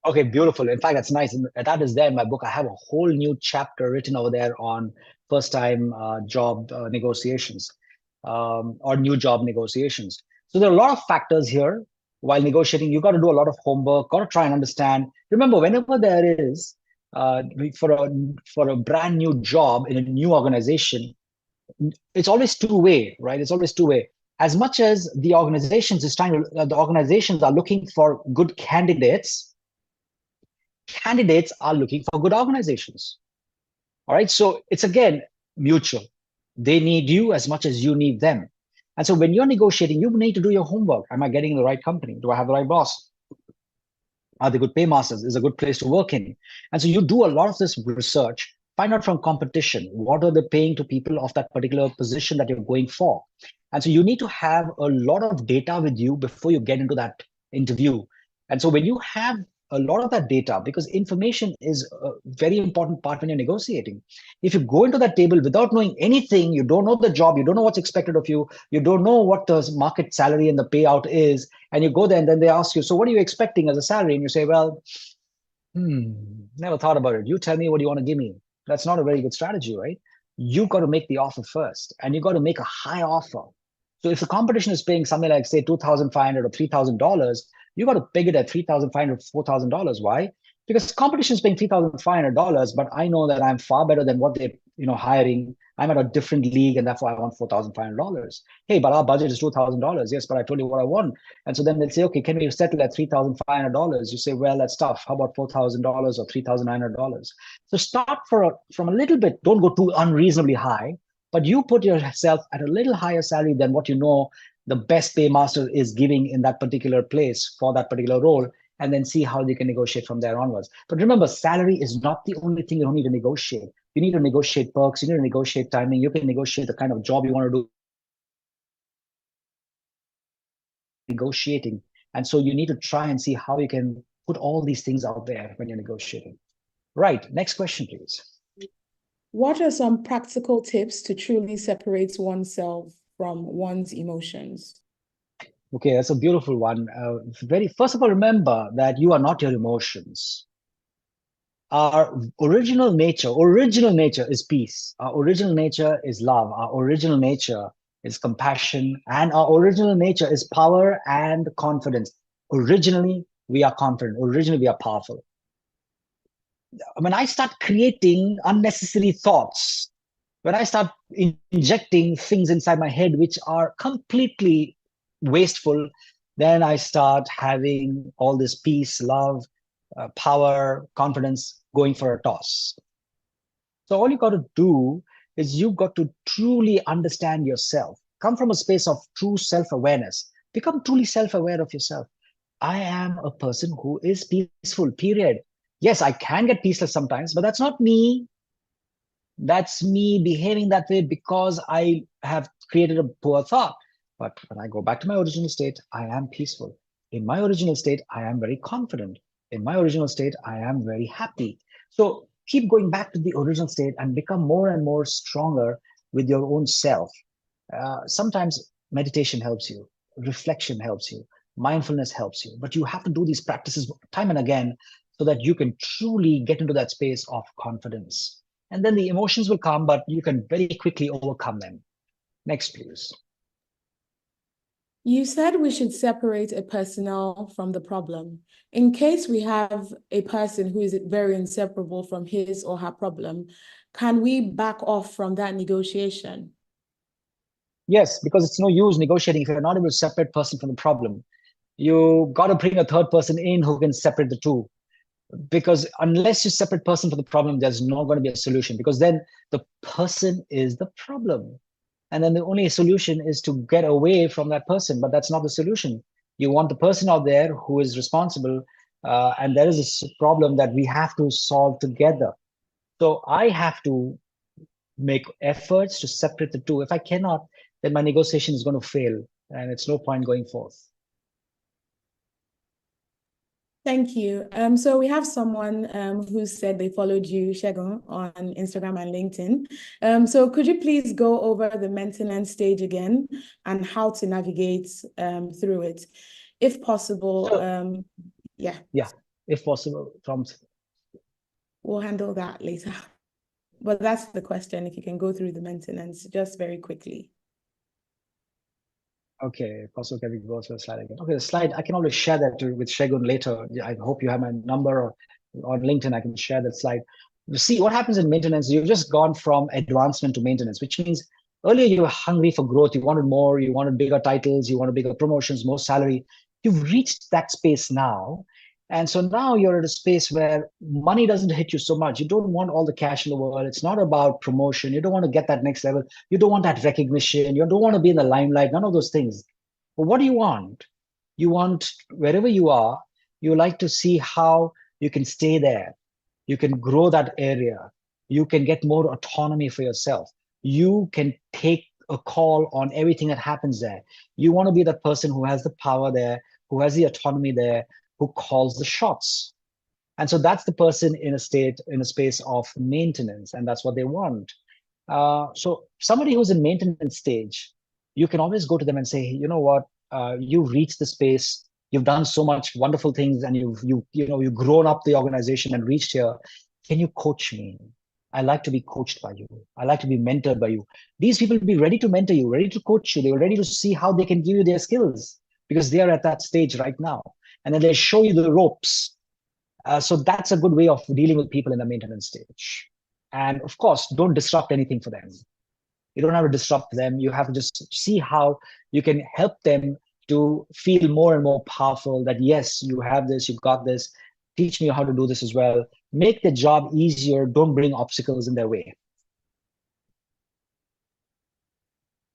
Okay, beautiful. In fact, that's nice. That is there in my book. I have a whole new chapter written over there on first-time job negotiations, or new job negotiations. So there are a lot of factors here while negotiating. You got to do a lot of homework. Got to try and understand. Remember, whenever there is for a brand new job in a new organization, it's always two-way, right? It's always two-way. As much as the organizations are looking for good candidates are looking for good organizations. All right. So it's again mutual. They need you as much as you need them. And so when you're negotiating, you need to do your homework. Am I getting in the right company? Do I have the right boss? Are they good paymasters? Is a good place to work in? And so you do a lot of this research, find out from competition, what are they paying to people of that particular position that you're going for? And so you need to have a lot of data with you before you get into that interview. And so when you have a lot of that data, because information is a very important part when you're negotiating. If you go into that table without knowing anything, you don't know the job, you don't know what's expected of you don't know what the market salary and the payout is, and you go there and then they ask you, so what are you expecting as a salary? And you say, well, never thought about it. You tell me what you want to give me. That's not a very good strategy, right? You got to make the offer first, and you got to make a high offer. So if the competition is paying something like, say, $2,500 or $3,000, you got to peg it at $3,500, $4,000. Why? Because competition is paying $3,500, but I know that I'm far better than what they're hiring. I'm at a different league, and therefore I want $4,500. Hey, but our budget is $2,000. Yes, but I told you what I want. And so then they'll say, okay, can we settle at $3,500? You say, well, that's tough. How about $4,000 or $3,900? So start from a little bit. Don't go too unreasonably high, but you put yourself at a little higher salary than what you know the best paymaster is giving in that particular place for that particular role, and then see how they can negotiate from there onwards. But remember, salary is not the only thing you don't need to negotiate. You need to negotiate perks, you need to negotiate timing, you can negotiate the kind of job you want to do. Negotiating. And so you need to try and see how you can put all these things out there when you're negotiating. Right, next question, please. What are some practical tips to truly separate oneself from one's emotions? Okay, that's a beautiful one. First of all, remember that you are not your emotions. Our original nature is peace. Our original nature is love. Our original nature is compassion. And our original nature is power and confidence. Originally, we are confident. Originally, we are powerful. When I start creating unnecessary thoughts, when I start injecting things inside my head which are completely wasteful, then I start having all this peace, love, power, confidence going for a toss. So all you got to do is you've got to truly understand yourself. Come from a space of true self-awareness. Become truly self-aware of yourself. I am a person who is peaceful, period. Yes, I can get peaceless sometimes, but that's not me. That's me behaving that way because I have created a poor thought. But when I go back to my original state, I am peaceful. In my original state, I am very confident. In my original state, I am very happy. So keep going back to the original state and become more and more stronger with your own self. Sometimes meditation helps you, reflection helps you, mindfulness helps you, but you have to do these practices time and again so that you can truly get into that space of confidence. And then the emotions will come, but you can very quickly overcome them. Next, please. You said we should separate a personnel from the problem. In case we have a person who is very inseparable from his or her problem, can we back off from that negotiation? Yes, because it's no use negotiating if you're not able to separate person from the problem. You got to bring a third person in who can separate the two. Because unless you separate person from the problem, there's not going to be a solution, because then the person is the problem. And then the only solution is to get away from that person, but that's not the solution. You want the person out there who is responsible, and there is this problem that we have to solve together. So I have to make efforts to separate the two. If I cannot, then my negotiation is going to fail, and it's no point going forth. Thank you. So we have someone who said they followed you, Chugani, on Instagram and LinkedIn. So could you please go over the maintenance stage again and how to navigate through it, if possible? Yeah. Yeah, if possible. We'll handle that later. But that's the question, if you can go through the maintenance just very quickly. Okay, possible, can we go to the slide again? Okay, the slide, I can always share that with Chugani later. I hope you have my number, or on LinkedIn, I can share that slide. You see, what happens in maintenance, you've just gone from advancement to maintenance, which means earlier you were hungry for growth, you wanted more, you wanted bigger titles, you wanted bigger promotions, more salary. You've reached that space now, And so now you're at a space where money doesn't hit you so much. You don't want all the cash in the world. It's not about promotion. You don't want to get that next level. You don't want that recognition. You don't want to be in the limelight, none of those things. But what do you want? You want, wherever you are, you like to see how you can stay there. You can grow that area. You can get more autonomy for yourself. You can take a call on everything that happens there. You want to be the person who has the power there, who has the autonomy there, who calls the shots. And so that's the person in a space of maintenance, and that's what they want. So somebody who's in maintenance stage, you can always go to them and say, you know what, you've reached the space, you've done so much wonderful things, and you've grown up the organization and reached here. Can you coach me? I like to be coached by you. I like to be mentored by you. These people will be ready to mentor you, ready to coach you. They're ready to see how they can give you their skills because they are at that stage right now. And then they show you the ropes. So that's a good way of dealing with people in the maintenance stage. And of course, don't disrupt anything for them. You don't have to disrupt them. You have to just see how you can help them to feel more and more powerful that, yes, you have this, you've got this. Teach me how to do this as well. Make the job easier. Don't bring obstacles in their way.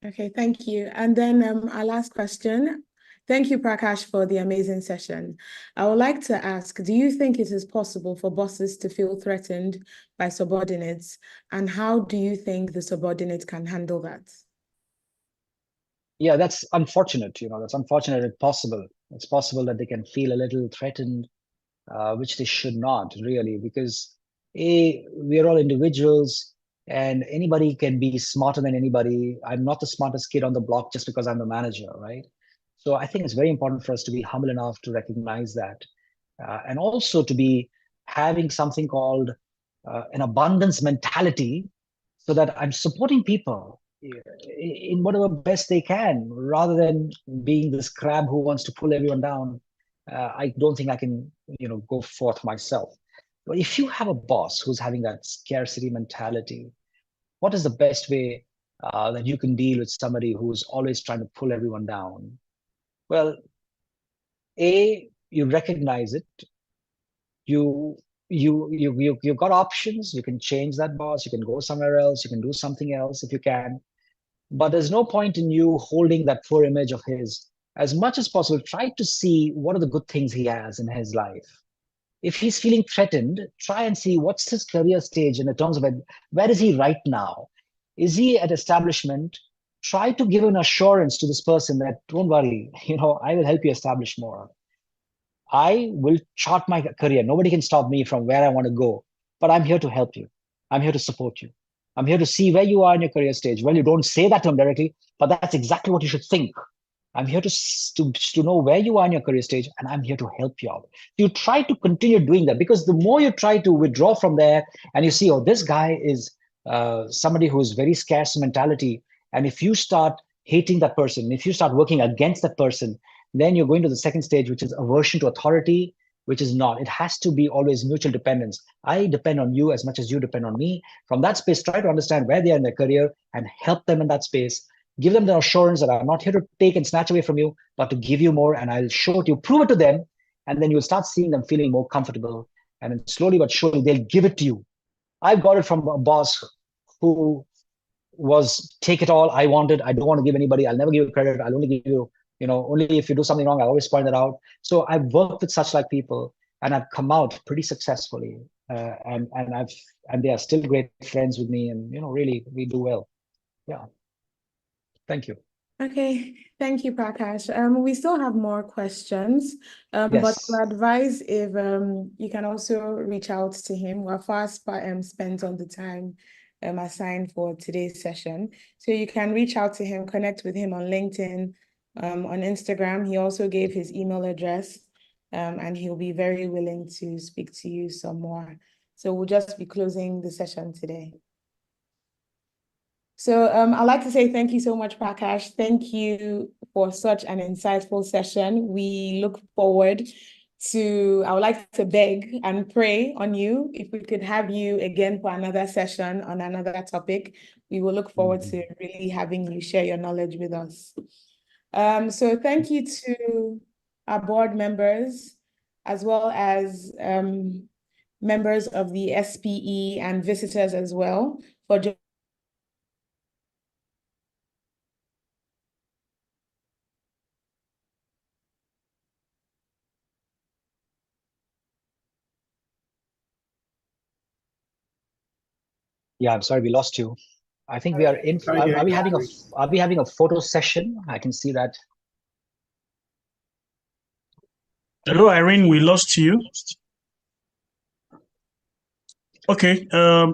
Okay, thank you. And then our last question. Thank you, Prakash, for the amazing session. I would like to ask, do you think it is possible for bosses to feel threatened by subordinates? And how do you think the subordinate can handle that? Yeah, that's unfortunate. That's unfortunate. It's possible. It's possible that they can feel a little threatened, which they should not really, because we are all individuals and anybody can be smarter than anybody. I'm not the smartest kid on the block just because I'm the manager, right? So I think it's very important for us to be humble enough to recognize that. And also to be having something called an abundance mentality so that I'm supporting people in whatever best they can rather than being this crab who wants to pull everyone down. I don't think I can, go forth myself. But if you have a boss who's having that scarcity mentality, what is the best way that you can deal with somebody who's always trying to pull everyone down? Well, you recognize it. You've got options. You can change that boss. You can go somewhere else. You can do something else if you can. But there's no point in you holding that poor image of his. As much as possible, try to see what are the good things he has in his life. If he's feeling threatened, try and see what's his career stage in terms of where is he right now? Is he at establishment? Try to give an assurance to this person that don't worry, I will help you establish more. I will chart my career. Nobody can stop me from where I want to go, but I'm here to help you. I'm here to support you. I'm here to see where you are in your career stage. Well, you don't say that to him directly, but that's exactly what you should think. I'm here to know where you are in your career stage, and I'm here to help you out. You try to continue doing that because the more you try to withdraw from there and you see, oh, this guy is somebody who is very scarce mentality. And if you start hating that person, if you start working against that person, then you're going to the second stage, which is aversion to authority, which is not. It has to be always mutual dependence. I depend on you as much as you depend on me. From that space, try to understand where they are in their career and help them in that space. Give them the assurance that I'm not here to take and snatch away from you, but to give you more, and I'll show it to you, prove it to them, and then you'll start seeing them feeling more comfortable. And then slowly but surely, they'll give it to you. I got it from a boss who was take it all. I want it. I don't want to give anybody. I'll never give you credit. I'll only give you, only if you do something wrong, I always point that out. So I've worked with such like people, and I've come out pretty successfully. And they are still great friends with me, and really we do well. Yeah. Thank you. Okay, thank you, Prakash. We still have more questions, Yes. but I advise if you can also reach out to him. We're fast spent on the time assigned for today's session. So you can reach out to him, connect with him on LinkedIn, on Instagram. He also gave his email address, and he'll be very willing to speak to you some more. So we'll just be closing the session today. So I'd like to say thank you so much, Prakash. Thank you for such an insightful session. We look forward to, I would like to beg and pray on you. If we could have you again for another session on another topic, we will look forward to really having you share your knowledge with us. So thank you to our board members, as well as members of the SPE and visitors as well for Yeah, I'm sorry we lost you. I think we are in. Are we having a photo session? I can see that. Hello, Irene. We lost you. Okay.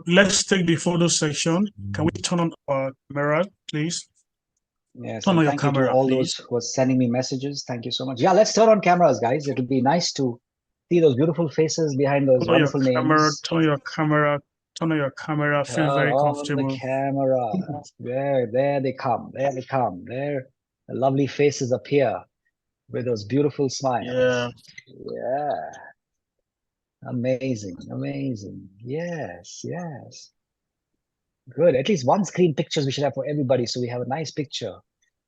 Let's take the photo section. Can we turn on our camera, please? Yes, Turn and on your thank you to camera, all please. those who are sending me messages. Thank you so much. Yeah, let's turn on cameras, guys. It would be nice to see those beautiful faces behind those Turn on your wonderful camera. names. Turn on your camera. Turn on your camera. Feel very On the comfortable. camera. There they come. There they come. There, the lovely faces appear with those beautiful smiles. Yeah. Yeah. Amazing. Amazing. Yes. Yes. Good. At least one screen pictures we should have for everybody, so we have a nice picture.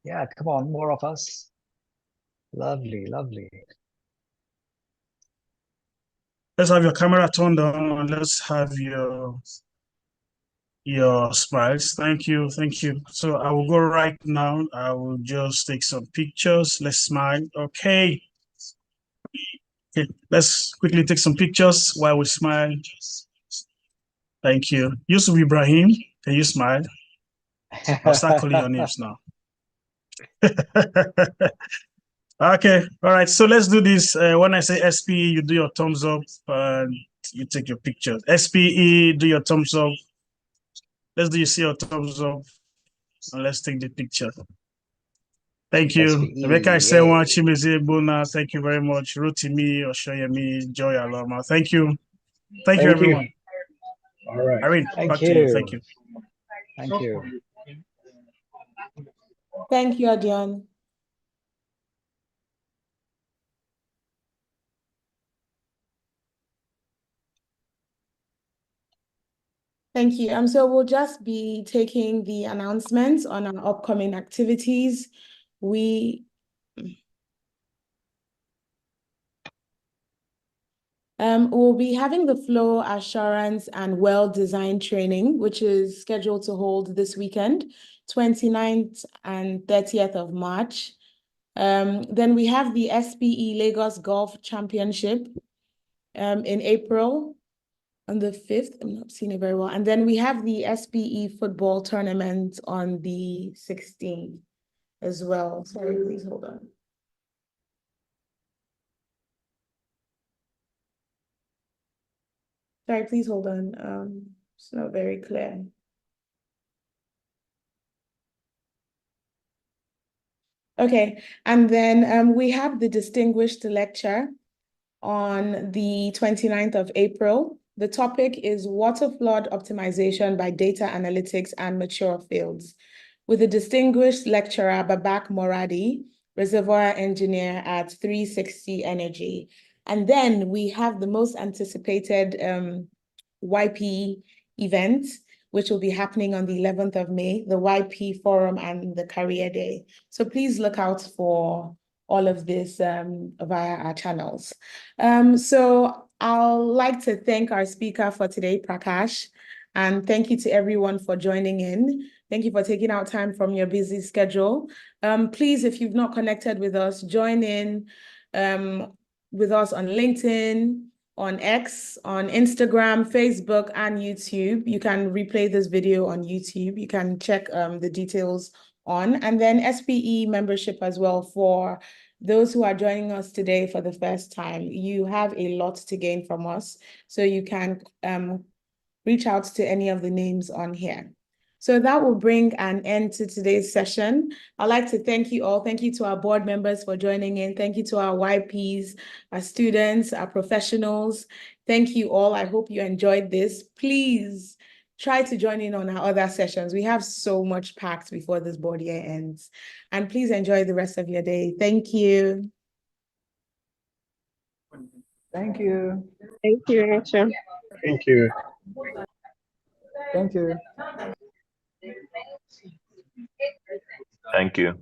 Yeah. Come on, more of us. Lovely. Lovely. Let's have your camera turned on and let's have your smiles. Thank you. Thank you. So I will go right now. I will just take some pictures. Let's smile. Okay. Okay. Let's quickly take some pictures while we smile. Thank you. Yusuf Ibrahim, can you smile? I'll start calling your names now. Okay. All right. So let's do this. When I say SPE, you do your thumbs up and you take your picture. SPE, do your thumbs up. Let's do you see your thumbs up and let's take the picture. Thank you. SPE, Rebecca yay. Isewa, Chimeze Bona, thank you very much. Rotimi, Oshoyemi, Joy Aloma. Thank you. Thank you, everyone. All right. Irene, Thank back to you. Thank you. Thank you. Thank you, Adion. Thank you. So we'll just be taking the announcements on our upcoming activities. We'll be having the flow assurance and well-designed training, which is scheduled to hold this weekend, 29th and 30th of March. Then we have the SPE Lagos Golf Championship in April on the 5th. I'm not seeing it very well. And then we have the SPE football tournament on the 16th as well. Sorry, please hold on. Sorry, please hold on. It's not very clear. Okay, and then we have the distinguished lecture on the 29th of April. The topic is water flood optimization by data analytics and mature fields, with the distinguished lecturer Babak Moradi, reservoir engineer at 360 Energy. And then we have the most anticipated YP event, which will be happening on the 11th of May, the YP Forum and the Career Day. So please look out for all of this via our channels. So I'd like to thank our speaker for today, Prakash, and thank you to everyone for joining in. Thank you for taking out time from your busy schedule. Please, if you've not connected with us, join in with us on LinkedIn, on X, on Instagram, Facebook, and YouTube. You can replay this video on YouTube. You can check the details on, and then SPE membership as well for those who are joining us today for the first time. You have a lot to gain from us, so you can reach out to any of the names on here. So that will bring an end to today's session. I'd like to thank you all. Thank you to our board members for joining in. Thank you to our YPs, our students, our professionals. Thank you all. I hope you enjoyed this. Please try to join in on our other sessions. We have so much packed before this board year ends. And please enjoy the rest of your day. Thank you. Thank you. Thank you, Rachel. Thank you. Thank you. Thank you.